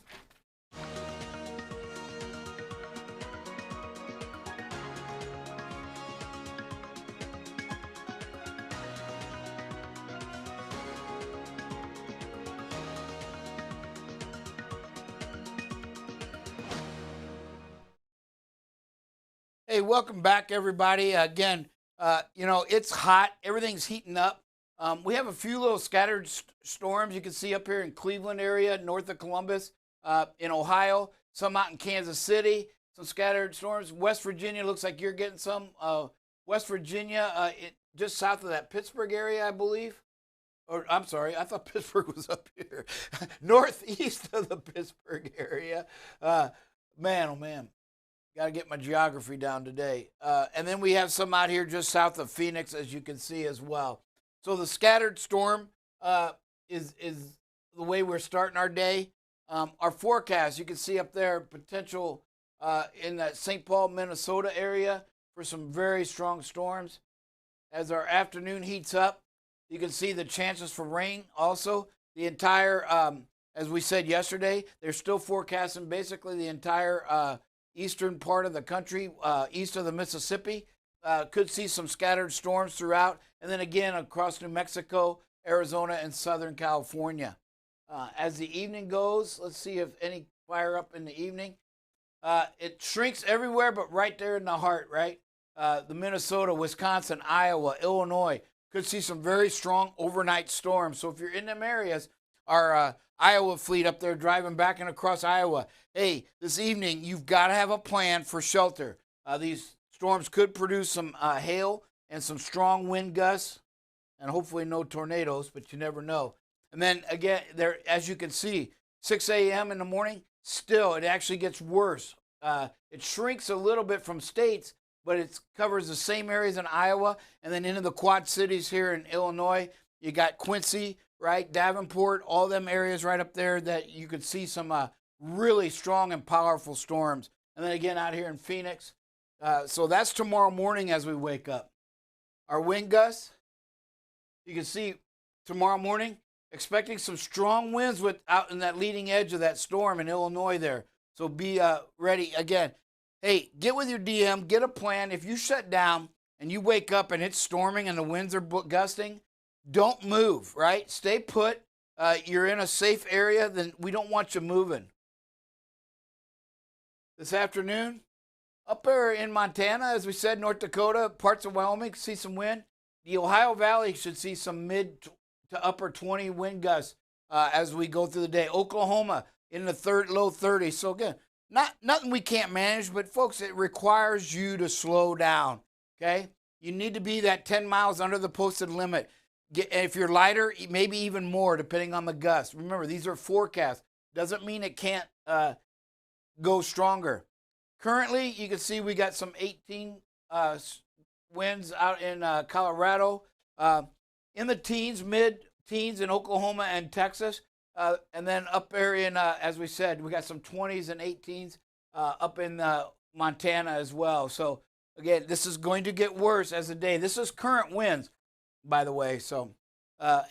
Hey, welcome back, everybody. Again, it's hot. Everything's heating up. We have a few little scattered storms you can see up here in Cleveland area, north of Columbus, in Ohio, some out in Kansas City, some scattered storms. West Virginia looks like you're getting some. West Virginia, just south of that Pittsburgh area, I believe. Or I'm sorry, I thought Pittsburgh was up here. Northeast of the Pittsburgh area. Man, oh man. Got to get my geography down today. And then we have some out here just south of Phoenix, as you can see as well. So the scattered storm is the way we're starting our day. Our forecast, you can see up there, potential in that St. Paul, Minnesota area for some very strong storms. As our afternoon heats up, you can see the chances for rain also. The entire, as we said yesterday, they're still forecasting basically the entire eastern part of the country, east of the Mississippi. Could see some scattered storms throughout. And then again, across New Mexico, Arizona, and Southern California. As the evening goes, let's see if any fire up in the evening. It shrinks everywhere, but right there in the heart, right? The Minnesota, Wisconsin, Iowa, Illinois could see some very strong overnight storms. So if you're in them areas, our Iowa fleet up there driving back and across Iowa. Hey, this evening, you've got to have a plan for shelter. These storms could produce some hail and some strong wind gusts, and hopefully no tornadoes, but you never know. And then again, there, as you can see, 6 a.m. in the morning, still, it actually gets worse. It shrinks a little bit from states, but it covers the same areas in Iowa and then into the Quad Cities here in Illinois. You got Quincy, right, Davenport, all them areas right up there that you could see some really strong and powerful storms. And then again out here in Phoenix. So that's tomorrow morning as we wake up. Our wind gusts, you can see tomorrow morning, expecting some strong winds out in that leading edge of that storm in Illinois there. So be ready. Again, hey, get with your DM, get a plan. If you shut down and you wake up and it's storming and the winds are gusting, don't move, right? Stay put. You're in a safe area, then we don't want you moving. This afternoon, up there in Montana, as we said, North Dakota, parts of Wyoming, see some wind. The Ohio Valley should see some mid to upper 20 wind gusts as we go through the day. Oklahoma in the low 30s. So again, nothing we can't manage, but folks, it requires you to slow down, okay? You need to be that 10 miles under the posted limit. If you're lighter, maybe even more, depending on the gust. Remember, these are forecasts. Doesn't mean it can't go stronger. Currently, you can see we got some 18 winds out in Colorado, in the teens, mid-teens in Oklahoma and Texas, and then up there in, as we said, we got some 20s and 18s up in Montana as well. So, again, this is going to get worse as the day. This is current winds, by the way. So,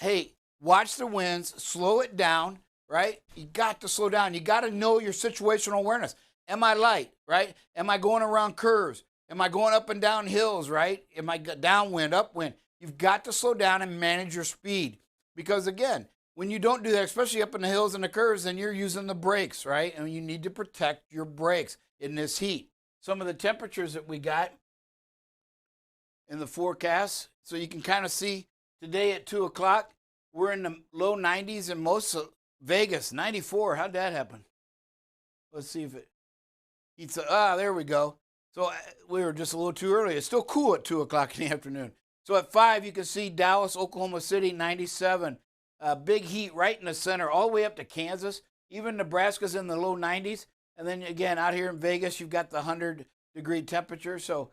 hey, watch the winds, slow it down, right? You got to slow down. You got to know your situational awareness. Am I light, right? Am I going around curves? Am I going up and down hills, right? Am I downwind, upwind? You've got to slow down and manage your speed. Because again, when you don't do that, especially up in the hills and the curves, then you're using the brakes, right? And you need to protect your brakes in this heat. Some of the temperatures that we got in the forecast, so you can kind of see today at 2 o'clock, we're in the low 90s in most of Vegas, 94. How'd that happen? Let's see if it heats up. There we go. So we were just a little too early. It's still cool at 2 o'clock in the afternoon. So at 5, you can see Dallas, Oklahoma City, 97. Big heat right in the center, all the way up to Kansas. Even Nebraska's in the low 90s. And then again, out here in Vegas, you've got the 100-degree temperature. So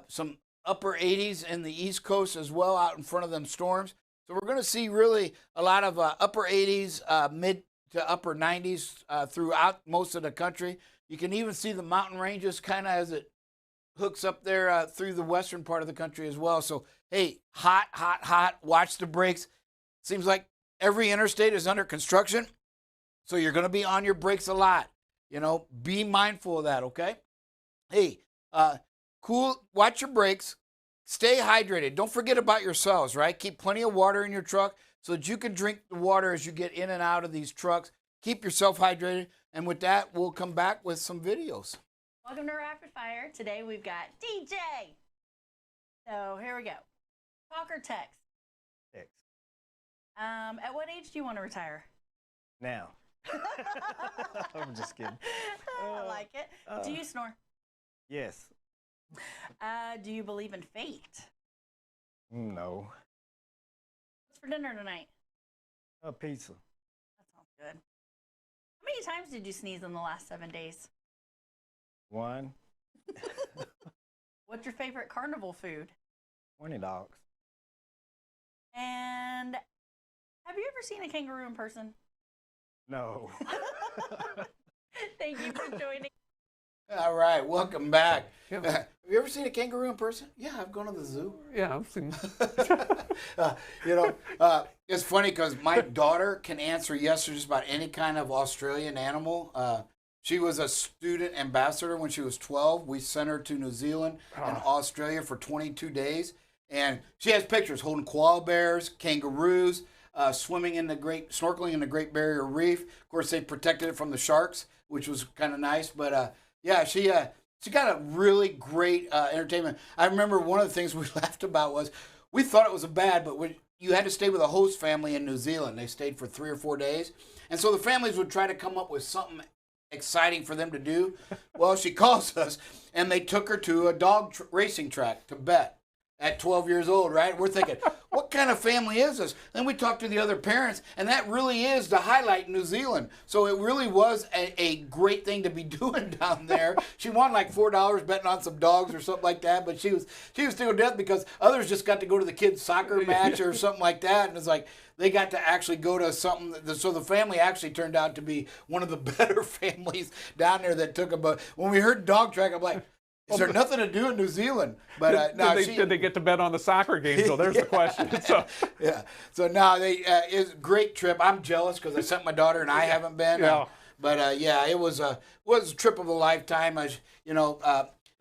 some upper 80s in the East Coast as well, out in front of them storms. So we're going to see really a lot of upper 80s, mid to upper 90s throughout most of the country. You can even see the mountain ranges kind of as it hooks up there through the western part of the country as well. So, hey, hot, hot, hot. Watch the brakes. Seems like every interstate is under construction, so you're going to be on your brakes a lot. You know, be mindful of that, okay? Hey, cool. Watch your brakes. Stay hydrated. Don't forget about yourselves, right? Keep plenty of water in your truck so that you can drink the water as you get in and out of these trucks. Keep yourself hydrated. And with that, we'll come back with some videos. Welcome to Rapid Fire. Today we've got DJ. So here we go. Talk or text? Text. At what age do you want to retire? Now. I'm just kidding. I like it. Do you snore? Yes. Do you believe in fate? No. What's for dinner tonight? A pizza. That sounds good. How many times did you sneeze in the last 7 days? 1. What's your favorite carnival food? $20. And have you ever seen a kangaroo in person? No. Thank you for joining. All right, welcome back. Yeah. Have you ever seen a kangaroo in person? Yeah, I've gone to the zoo. Yeah, I've seen. It's funny because my daughter can answer yes to just about any kind of Australian animal. She was a student ambassador when she was 12. We sent her to New Zealand and Australia for 22 days. And she has pictures holding koala bears, kangaroos, snorkeling in the Great Barrier Reef. Of course, they protected it from the sharks, which was kind of nice. But yeah, she got a really great entertainment. I remember one of the things we laughed about was we thought it was bad, but you had to stay with a host family in New Zealand. They stayed for 3 or 4 days. And so the families would try to come up with something exciting for them to do. Well, she calls us, and they took her to a dog racing track to bet at 12 years old, right? We're thinking, what kind of family is this? Then we talked to the other parents, and that really is the highlight in New Zealand. So it really was a great thing to be doing down there. She won like $4 betting on some dogs or something like that, but she was tickled to death because others just got to go to the kids' soccer match or something like that, and it's like they got to actually go to something. So the family actually turned out to be one of the better families down there that took them. But when we heard dog track, I'm like, is there nothing to do in New Zealand? But did they get to bet on the soccer game? So there's the question. So yeah. So now it's a great trip. I'm jealous because I sent my daughter and I haven't been. Yeah. But yeah, it was a trip of a lifetime. It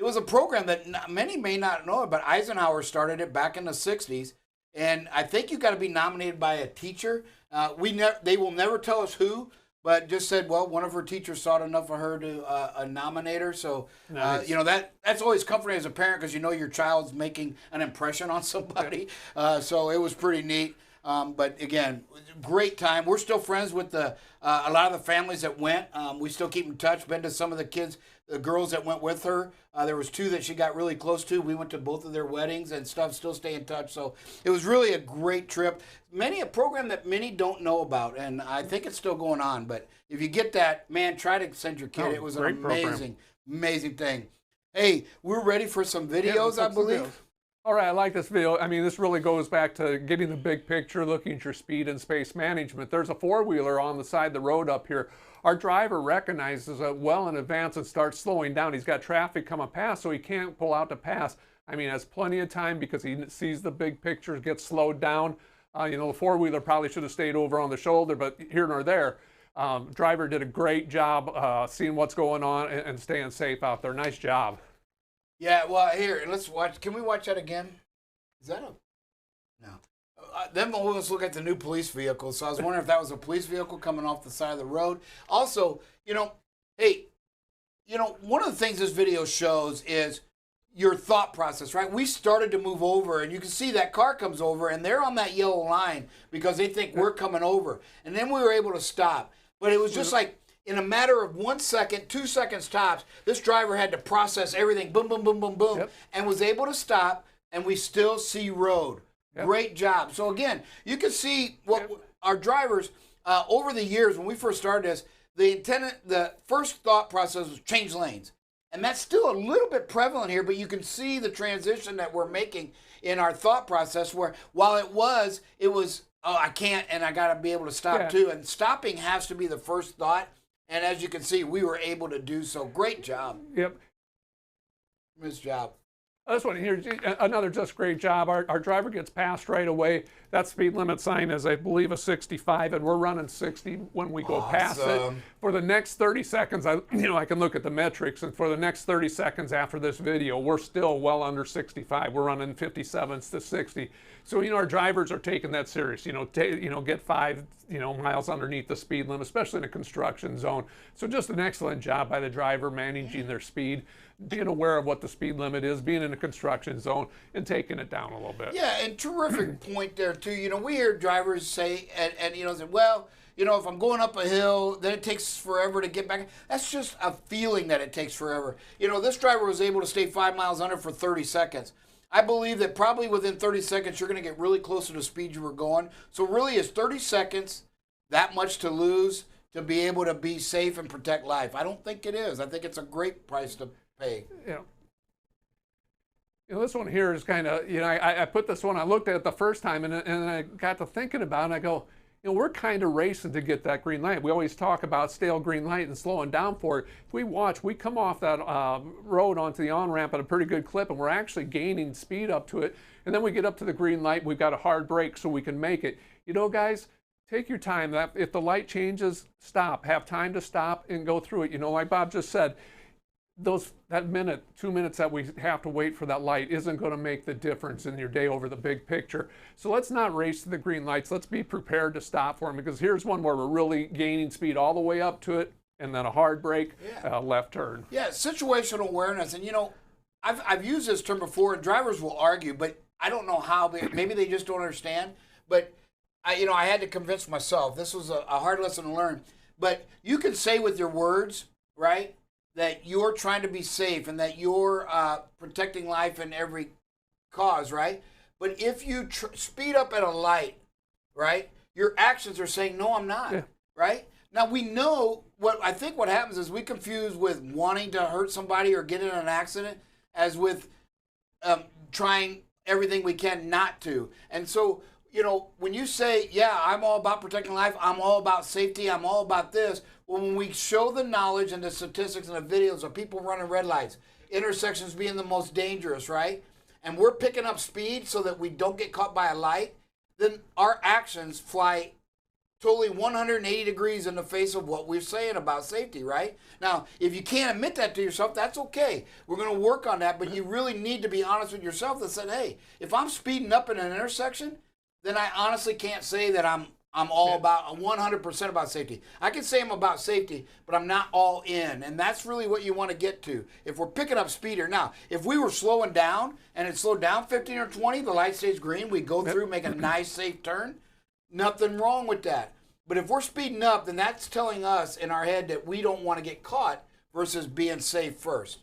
was a program that many may not know, but Eisenhower started it back in the '60s, and I think you got to be nominated by a teacher. They will never tell us who. But just said, well, one of her teachers thought enough of her to nominate her. So, nice. That's always comforting as a parent because you know your child's making an impression on somebody. So it was pretty neat. But again, great time. We're still friends with a lot of the families that went. We still keep in touch. Been to some of the girls that went with her. There was 2 that she got really close to. We went to both of their weddings and stuff. Still stay in touch. So it was really a great trip. A program that many don't know about, and I think it's still going on. But if you get that, man, try to send your kid. It was an amazing thing. Hey, we're ready for some videos, I believe. All right, I like this video. I mean, this really goes back to getting the big picture, looking at your speed and space management. There's a 4-wheeler on the side of the road up here. Our driver recognizes it well in advance and starts slowing down. He's got traffic coming past, so he can't pull out to pass. I mean, has plenty of time because he sees the big picture, gets slowed down. The 4-wheeler probably should have stayed over on the shoulder, but here nor there. Driver did a great job seeing what's going on and staying safe out there. Nice job. Yeah, well, here, let's watch. Can we watch that again? Is that no? Then we'll just look at the new police vehicle. So I was wondering if that was a police vehicle coming off the side of the road. Also, one of the things this video shows is your thought process, right? We started to move over, and you can see that car comes over, and they're on that yellow line because they think we're coming over. And then we were able to stop. But it was just like, in a matter of 1 second, 2 seconds tops, this driver had to process everything, boom, boom, boom, boom, boom, and was able to stop, and we still see road. Yep. Great job. So again, you can see what our drivers, over the years, when we first started this, the first thought process was change lanes. And that's still a little bit prevalent here, but you can see the transition that we're making in our thought process where while it was, oh, I can't, and I got to be able to stop too. And stopping has to be the first thought. And as you can see, we were able to do so. Great job. Yep. Nice job. This one here, another just great job. Our driver gets passed right away. That speed limit sign is, I believe, a 65, and we're running 60 when we go past it. For the next 30 seconds, I can look at the metrics, and for the next 30 seconds after this video, we're still well under 65. We're running 57s to 60. So, our drivers are taking that serious. Get 5, miles underneath the speed limit, especially in a construction zone. So just an excellent job by the driver managing their speed, being aware of what the speed limit is, being in a construction zone, and taking it down a little bit. Yeah, and terrific point there too. We hear drivers say, and say, well, if I'm going up a hill, then it takes forever to get back. That's just a feeling that it takes forever. This driver was able to stay 5 miles under for 30 seconds. I believe that probably within 30 seconds, you're going to get really close to the speed you were going. So really, is 30 seconds that much to lose to be able to be safe and protect life? I don't think it is. I think it's a great price to pay. Yeah. This one here is kind of, I put this one, I looked at it the first time, and I got to thinking about it, and I go, we're kind of racing to get that green light. We always talk about stale green light and slowing down for it. If we come off that road onto the on-ramp at a pretty good clip, and we're actually gaining speed up to it, and then we get up to the green light, we've got a hard brake so we can make it. Guys, take your time. If the light changes, stop. Have time to stop and go through it. Like Bob just said, that minute, 2 minutes that we have to wait for that light isn't going to make the difference in your day over the big picture. So let's not race to the green lights. Let's be prepared to stop for them, because here's one where we're really gaining speed all the way up to it, and then a hard brake, left turn. Yeah, situational awareness. And I've used this term before, and drivers will argue, but I don't know how. Maybe they just don't understand. But I had to convince myself. This was a hard lesson to learn. But you can say with your words, right, that you're trying to be safe and that you're protecting life in every cause, right? But if you speed up at a light, right, your actions are saying, no, I'm not, right? Now, we know I think what happens is we confuse with wanting to hurt somebody or get in an accident as with trying everything we can not to. And so, when you say, yeah, I'm all about protecting life, I'm all about safety, I'm all about this, well, when we show the knowledge and the statistics and the videos of people running red lights, intersections being the most dangerous, right? And we're picking up speed so that we don't get caught by a light, then our actions fly totally 180 degrees in the face of what we're saying about safety, right? Now, if you can't admit that to yourself, that's okay. We're going to work on that, but you really need to be honest with yourself and say, hey, if I'm speeding up in an intersection, then I honestly can't say that I'm all about 100% about safety. I can say I'm about safety, but I'm not all in, and that's really what you want to get to. If we're picking up speed or now, if we were slowing down and it slowed down 15 or 20, the light stays green, we go through, make a nice safe turn, nothing wrong with that. But if we're speeding up, then that's telling us in our head that we don't want to get caught versus being safe first.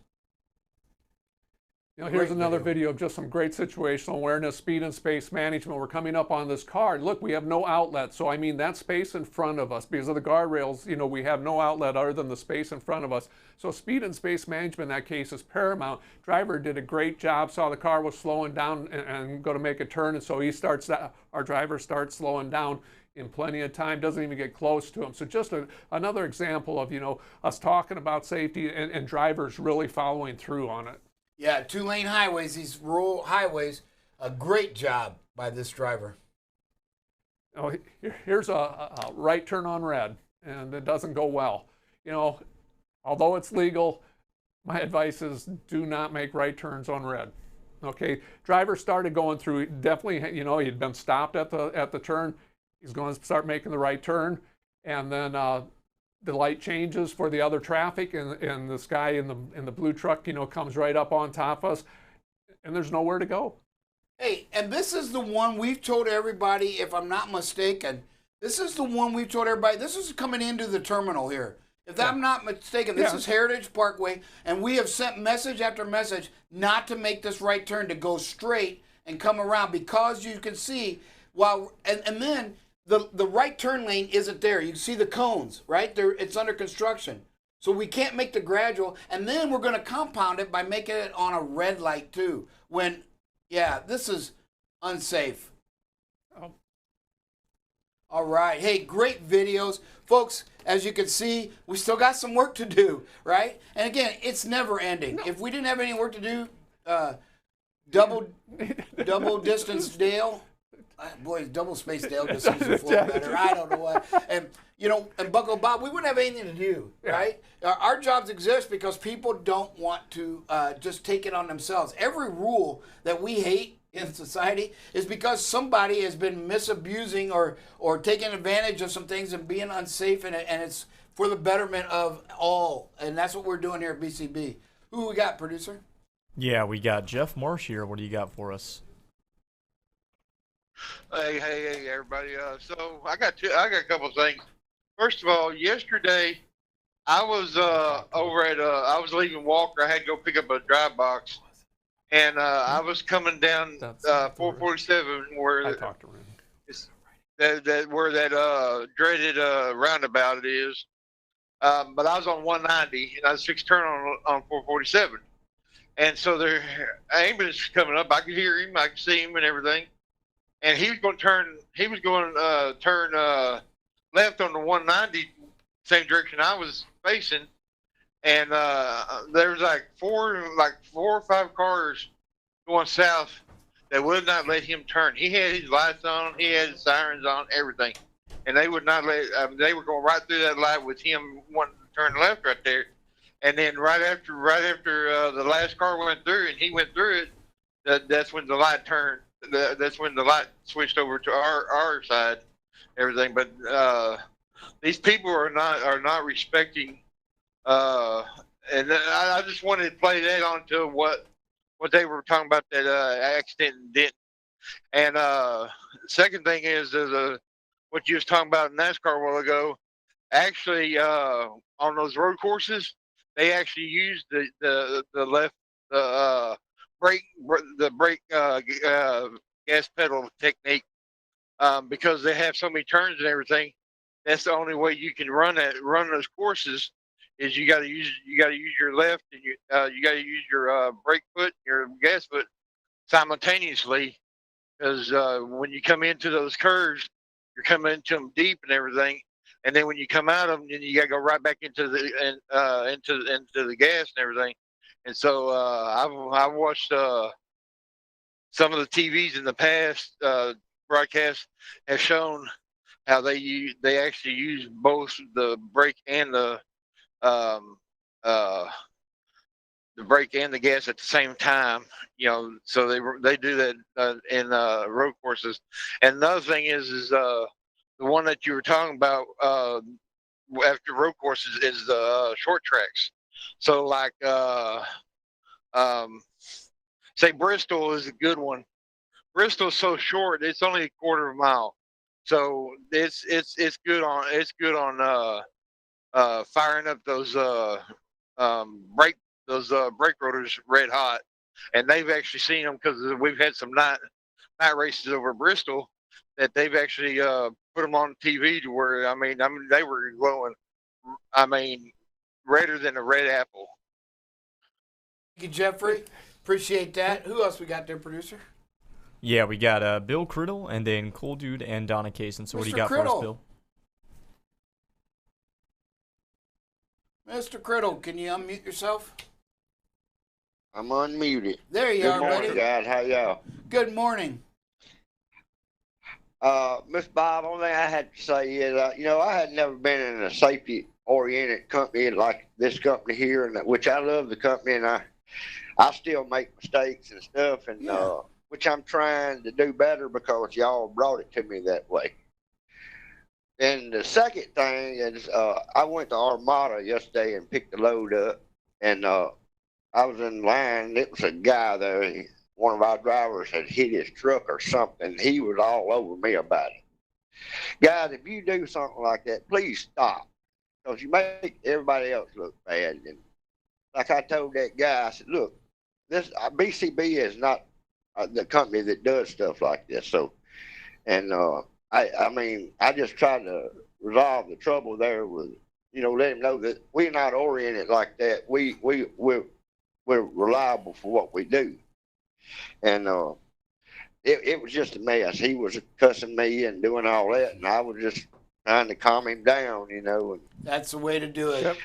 Here's another video of just some great situational awareness, speed and space management. We're coming up on this car. Look, we have no outlet. So, that space in front of us, because of the guardrails, we have no outlet other than the space in front of us. So speed and space management in that case is paramount. Driver did a great job, saw the car was slowing down and going to make a turn. And so our driver starts slowing down in plenty of time, doesn't even get close to him. So just another example of, us talking about safety and drivers really following through on it. Yeah, 2-lane highways, these rural highways, a great job by this driver. Here's a right turn on red, and it doesn't go well. Although it's legal, my advice is do not make right turns on red. Okay, driver started going through, definitely, he'd been stopped at the turn. He's going to start making the right turn, and then the light changes for the other traffic, and this guy in the blue truck, comes right up on top of us, and there's nowhere to go. Hey, and this is the one we've told everybody, if I'm not mistaken, this is the one we've told everybody, this is coming into the terminal here. If I'm not mistaken, this is Heritage Parkway, and we have sent message after message not to make this right turn, to go straight and come around, because you can see, and then the right turn lane isn't there. You can see the cones, right? It's under construction. So we can't make the gradual, and then we're going to compound it by making it on a red light too. This is unsafe. Oh. All right. Hey, great videos. Folks, as you can see, we still got some work to do, right? And again, it's never ending. No. If we didn't have any work to do, double distance Dale, boy, double space Dale just seems to flow better. I don't know what. And, and Bucko Bob, we wouldn't have anything to do, right? Our jobs exist because people don't want to just take it on themselves. Every rule that we hate in society is because somebody has been misusing or taking advantage of some things and being unsafe, and it's for the betterment of all. And that's what we're doing here at BCB. Who we got, producer? Yeah, we got Jeff Marsh here. What do you got for us? Hey, everybody. So I got a couple of things. First of all, yesterday I was over at I was leaving Walker. I had to go pick up a drive box, and I was coming down 447 where I talked to him. where that dreaded roundabout is. But I was on 190 and I was fixed to turn on 447, and so the ambulance was coming up. I could hear him, I could see him, and everything. And he was going to turn. He was going to turn left on the 190, same direction I was facing. And there was like four or five cars going south that would not let him turn. He had his lights on, he had his sirens on, everything, and they would not let. They were going right through that light with him wanting to turn left right there. And then right after the last car went through and he went through it, that's when the light turned. That's when the light switched over to our side, everything. But these people are not respecting. And I just wanted to play that on to what they were talking about, that accident in Denton. And second thing is what you was talking about in NASCAR a while ago. Actually, on those road courses, they actually use the left brake gas pedal technique because they have so many turns and everything. That's the only way you can run those courses is you got to use your left and you got to use your brake foot, your gas foot simultaneously because when you come into those curves, you're coming into them deep and everything, and then when you come out of them, then you got to go right back into the gas and everything. And so I've watched some of the TVs in the past broadcasts have shown how they actually use both the brake and um, uh, the brake and the gas at the same time. So they do that in road courses. And another thing is the one that you were talking about after road courses is the short tracks. So like say Bristol is a good one. Bristol's so short; it's only a quarter of a mile, so it's good on firing up those brake rotors red hot, and they've actually seen them because we've had some night races over Bristol that they've actually put them on TV to where I mean they were glowing, redder than a red apple. Thank you, Jeffrey. Appreciate that. Who else we got there, producer? Yeah, we got Bill Criddle and then Cool Dude and Donna Kaysen. So what do you got for us, Bill? Mr. Criddle, can you unmute yourself? I'm unmuted. There you Good are, morning, buddy. guys. How y'all? Good morning. Miss Bob, only thing I had to say is, I had never been in a safety-oriented company like this company here, and which I love the company, and I still make mistakes and stuff, and which I'm trying to do better because y'all brought it to me that way. And the second thing is, I went to Armada yesterday and picked the load up, and I was in line. It was a guy there. One of our drivers had hit his truck or something. He was all over me about it. Guys, if you do something like that, please stop, because you make everybody else look bad. And like I told that guy, I said, look, this BCB is not the company that does stuff like this. So, and I just tried to resolve the trouble there with, let him know that we're not oriented like that. We're reliable for what we do. And it was just a mess. He was cussing me and doing all that, and I was just trying to calm him down, And that's the way to do it. Yep.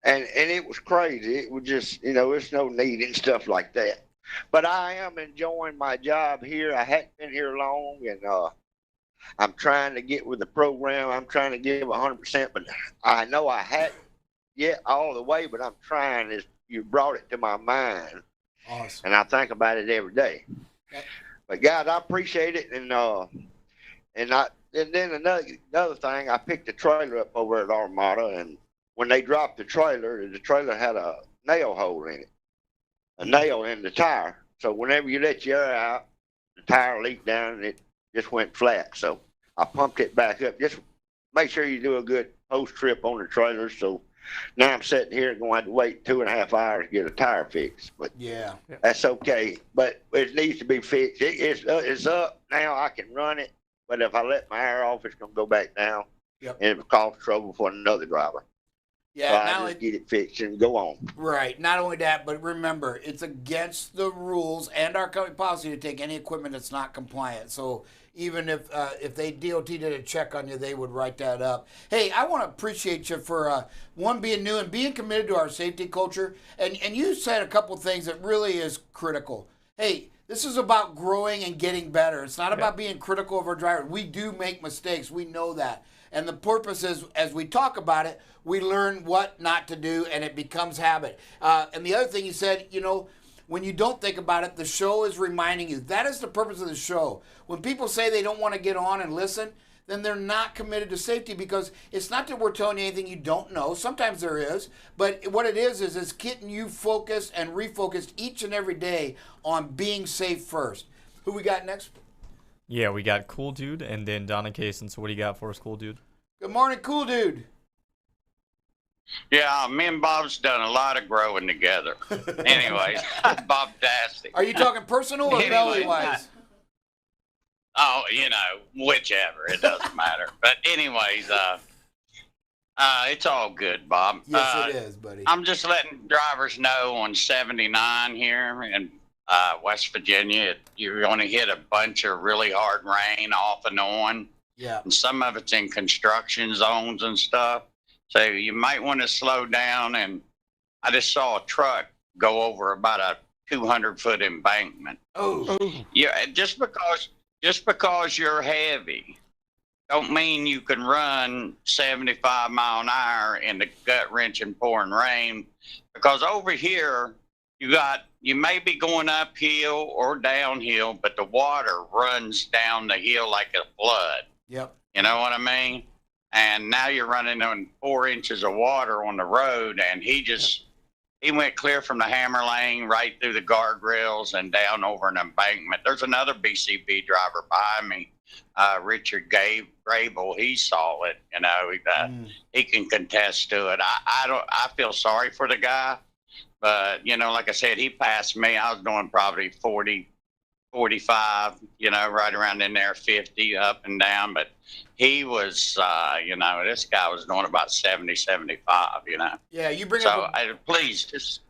And it was crazy. It was just, it's no need and stuff like that. But I am enjoying my job here. I hadn't been here long, and I'm trying to get with the program. I'm trying to give 100%, but I know I hadn't yet all the way, but I'm trying. As you brought it to my mind. Awesome. And I think about it every day. Okay. But guys, I appreciate it, and then another thing, I picked the trailer up over at Armada, and when they dropped the trailer had a nail hole in it, a nail in the tire. So whenever you let your air out, the tire leaked down and it just went flat. So I pumped it back up. Just make sure you do a good post trip on the trailer. So now I'm sitting here and going to have to wait 2.5 hours to get a tire fixed. But yeah, that's okay. But it needs to be fixed. It's up now. I can run it. But if I let my air off, it's going to go back down. Yep. And it will cause trouble for another driver. Yeah, so I just get it fixed and go on. Right. Not only that, but remember, it's against the rules and our company policy to take any equipment that's not compliant. So even if they DOT did a check on you, they would write that up. Hey, I want to appreciate you for one, being new and being committed to our safety culture. And you said a couple things that really is critical. Hey, this is about growing and getting better. It's not about being critical of our driver. We do make mistakes. We know that. And the purpose is, as we talk about it, we learn what not to do, and it becomes habit. And the other thing you said, when you don't think about it, the show is reminding you. That is the purpose of the show. When people say they don't want to get on and listen, then they're not committed to safety, because it's not that we're telling you anything you don't know. Sometimes there is. But what it is it's getting you focused and refocused each and every day on being safe first. Who we got next? Yeah, we got Cool Dude and then Donna Kaysen. So what do you got for us, Cool Dude? Good morning, Cool Dude. Yeah, me and Bob's done a lot of growing together. Anyways, Bob Dasty. Are you talking personal or belly wise? Oh, whichever. It doesn't matter. But anyways, it's all good, Bob. Yes, it is, buddy. I'm just letting drivers know on 79 here in West Virginia, you're going to hit a bunch of really hard rain off and on. Yeah. And some of it's in construction zones and stuff. So you might want to slow down. And I just saw a truck go over about a 200-foot embankment. Oh. Yeah, just because you're heavy don't mean you can run 75 mile an hour in the gut-wrenching pouring rain. Because over here, you may be going uphill or downhill, but the water runs down the hill like a flood. Yep. You know what I mean? And now you're running on 4 inches of water on the road, and he went clear from the hammer lane right through the guardrails and down over an embankment. There's another BCB driver behind me, Richard Grable. He saw it. He can contest to it. I feel sorry for the guy, but like I said, he passed me. I was doing probably 40, 45, right around in there, 50 up and down. But he was, this guy was doing about 70, 75, Yeah, you bring so up. please just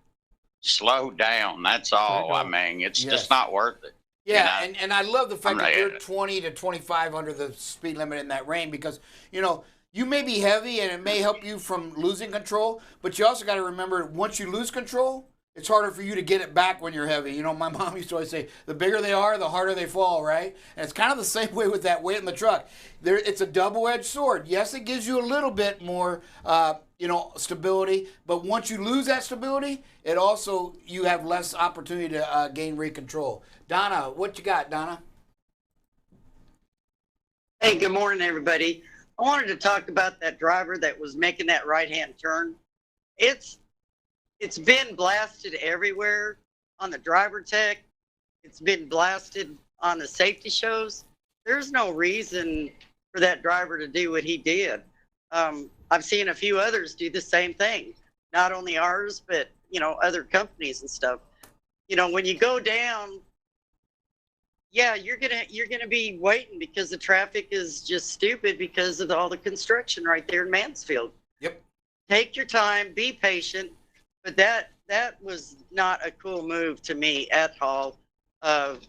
slow down. That's all. I mean, it's just not worth it. Yeah, and I love the fact that I'm you're not- 20 to 25 under the speed limit in that rain because, you may be heavy and it may help you from losing control, but you also got to remember once you lose control, it's harder for you to get it back when you're heavy. My mom used to always say, the bigger they are, the harder they fall, right? And it's kind of the same way with that weight in the truck. It's a double-edged sword. Yes, it gives you a little bit more, stability, but once you lose that stability, it also, you have less opportunity to gain rate control. Donna, what you got, Donna? Hey, good morning, everybody. I wanted to talk about that driver that was making that right-hand turn. It's been blasted everywhere on the driver tech. It's been blasted on the safety shows. There's no reason for that driver to do what he did. I've seen a few others do the same thing. Not only ours, but other companies and stuff. When you go down, yeah, you're gonna be waiting because the traffic is just stupid because of all the construction right there in Mansfield. Yep. Take your time, be patient. But that was not a cool move to me at all,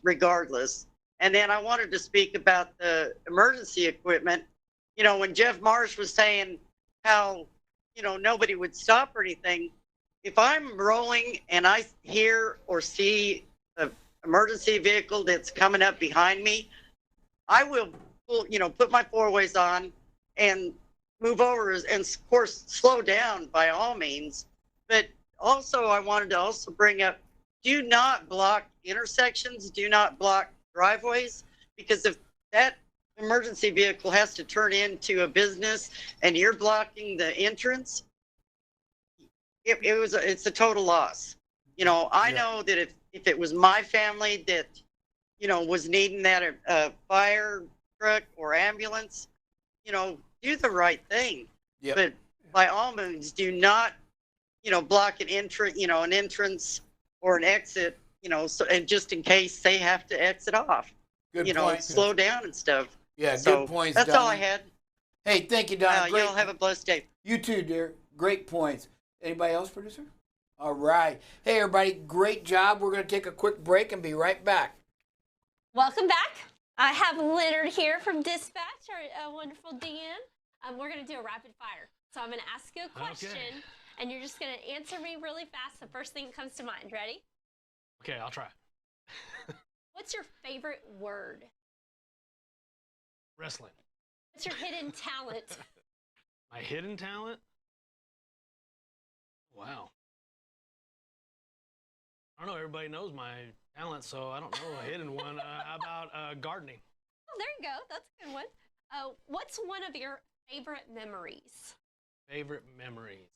regardless. And then I wanted to speak about the emergency equipment. When Jeff Marsh was saying how, nobody would stop or anything, if I'm rolling and I hear or see an emergency vehicle that's coming up behind me, I will, put my four-ways on and move over and, of course, slow down by all means. But also, I wanted to also bring up, do not block intersections, do not block driveways, because if that emergency vehicle has to turn into a business and you're blocking the entrance, it's a total loss. I know that if it was my family that, was needing that fire truck or ambulance, do the right thing. Yep. But by all means, do not block an entrance or an exit, so, and just in case they have to exit off, Good point. slow down and stuff. Yeah, So, good points, That's Donna. all I had. Hey, thank you, Donna. Great. Y'all have a blessed day. You too, dear. Great points. Anybody else, producer? All right. Hey, everybody. Great job. We're going to take a quick break and be right back. Welcome back. I have Leonard here from Dispatch, our wonderful DM. We're going to do a rapid fire. So I'm going to ask you a question, and you're just going to answer me really fast. The first thing that comes to mind. Ready? Okay, I'll try. What's your favorite word? Wrestling. What's your hidden talent? My hidden talent? Wow. I don't know. Everybody knows my talent, so I don't know a hidden one. How about gardening? Oh, there you go. That's a good one. What's one of your favorite memories? Favorite memories?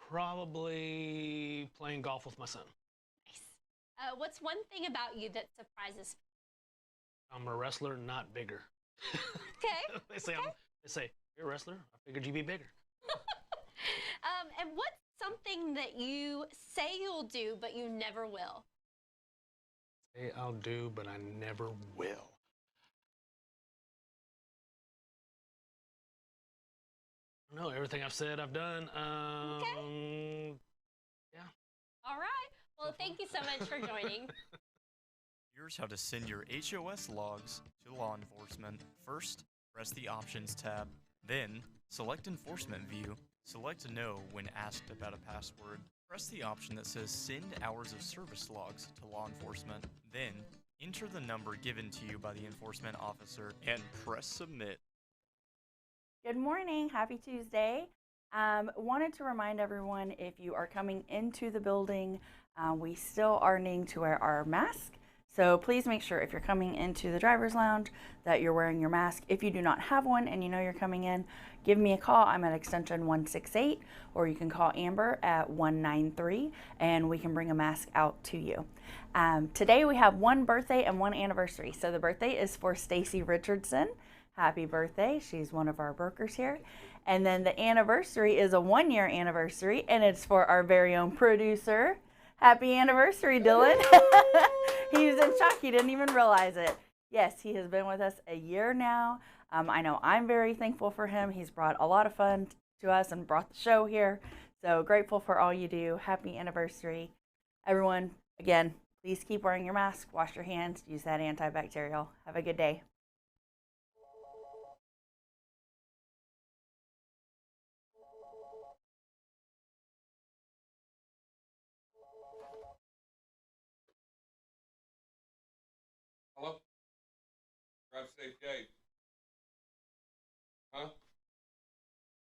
Probably playing golf with my son. Nice. What's one thing about you that surprises I'm a wrestler, not bigger. Okay. They say, you're a wrestler. I figured you'd be bigger. And what's something that you say you'll do, but you never will? Say I'll do, but I never will. No, everything I've said, I've done. Okay. Yeah. All right. Well, thank you so much for joining. Here's how to send your HOS logs to law enforcement. First, press the Options tab. Then, select Enforcement View. Select No when asked about a password. Press the option that says Send Hours of Service Logs to law enforcement. Then, enter the number given to you by the enforcement officer and press Submit. Good morning. Happy Tuesday. Wanted to remind everyone, if you are coming into the building, we still are needing to wear our mask. So please make sure if you're coming into the driver's lounge that you're wearing your mask. If you do not have one and you know you're coming in, give me a call. I'm at extension 168, or you can call Amber at 193 and we can bring a mask out to you. Today we have one birthday and one anniversary. So the birthday is for Stacy Richardson. Happy birthday. She's one of our brokers here. And then the anniversary is a 1-year anniversary, and it's for our very own producer. Happy anniversary, Dylan. He's in shock. He didn't even realize it. Yes, he has been with us a year now. I know I'm very thankful for him. He's brought a lot of fun to us and brought the show here. So grateful for all you do. Happy anniversary. Everyone, again, please keep wearing your mask, wash your hands, use that antibacterial. Have a good day. Hello? Drive safe, Dave. Huh?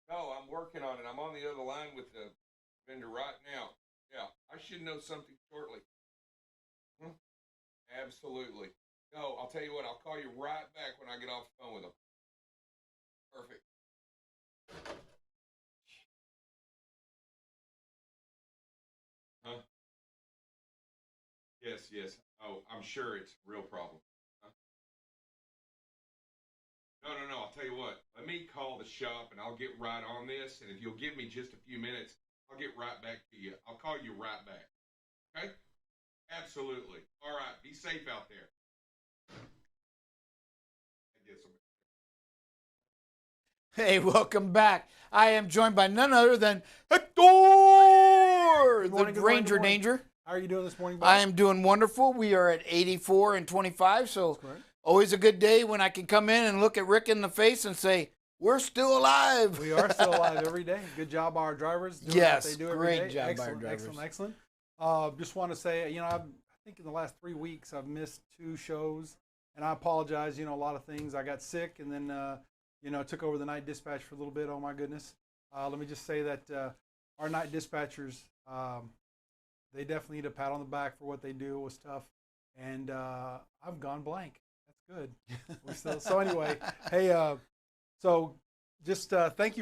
No, I'm working on it. I'm on the other line with the vendor right now. Yeah, I should know something shortly. Absolutely. No, I'll tell you what, I'll call you right back when I get off the phone with them. Perfect. Huh? Yes, yes. Oh, I'm sure it's a real problem. Huh? No. I'll tell you what. Let me call the shop and I'll get right on this. And if you'll give me just a few minutes, I'll get right back to you. I'll call you right back. Okay? Absolutely. All right. Be safe out there. I get some. Hey, welcome back. I am joined by none other than Hector, the Ranger Danger. How are you doing this morning, Bob? I am doing wonderful. We are at 84 and 25, so always a good day when I can come in and look at Rick in the face and say, we're still alive. We are still alive every day. Good job by our drivers. Doing yes, what they do every great day. job Excellent, by our drivers. Excellent. Just want to say, I think in the last 3 weeks I've missed 2 shows, and I apologize. A lot of things. I got sick, and then took over the night dispatch for a little bit. Oh my goodness. Let me just say that our night dispatchers, they definitely need a pat on the back for what they do. It was tough, and I've gone blank. That's good. So anyway, hey, so just thank you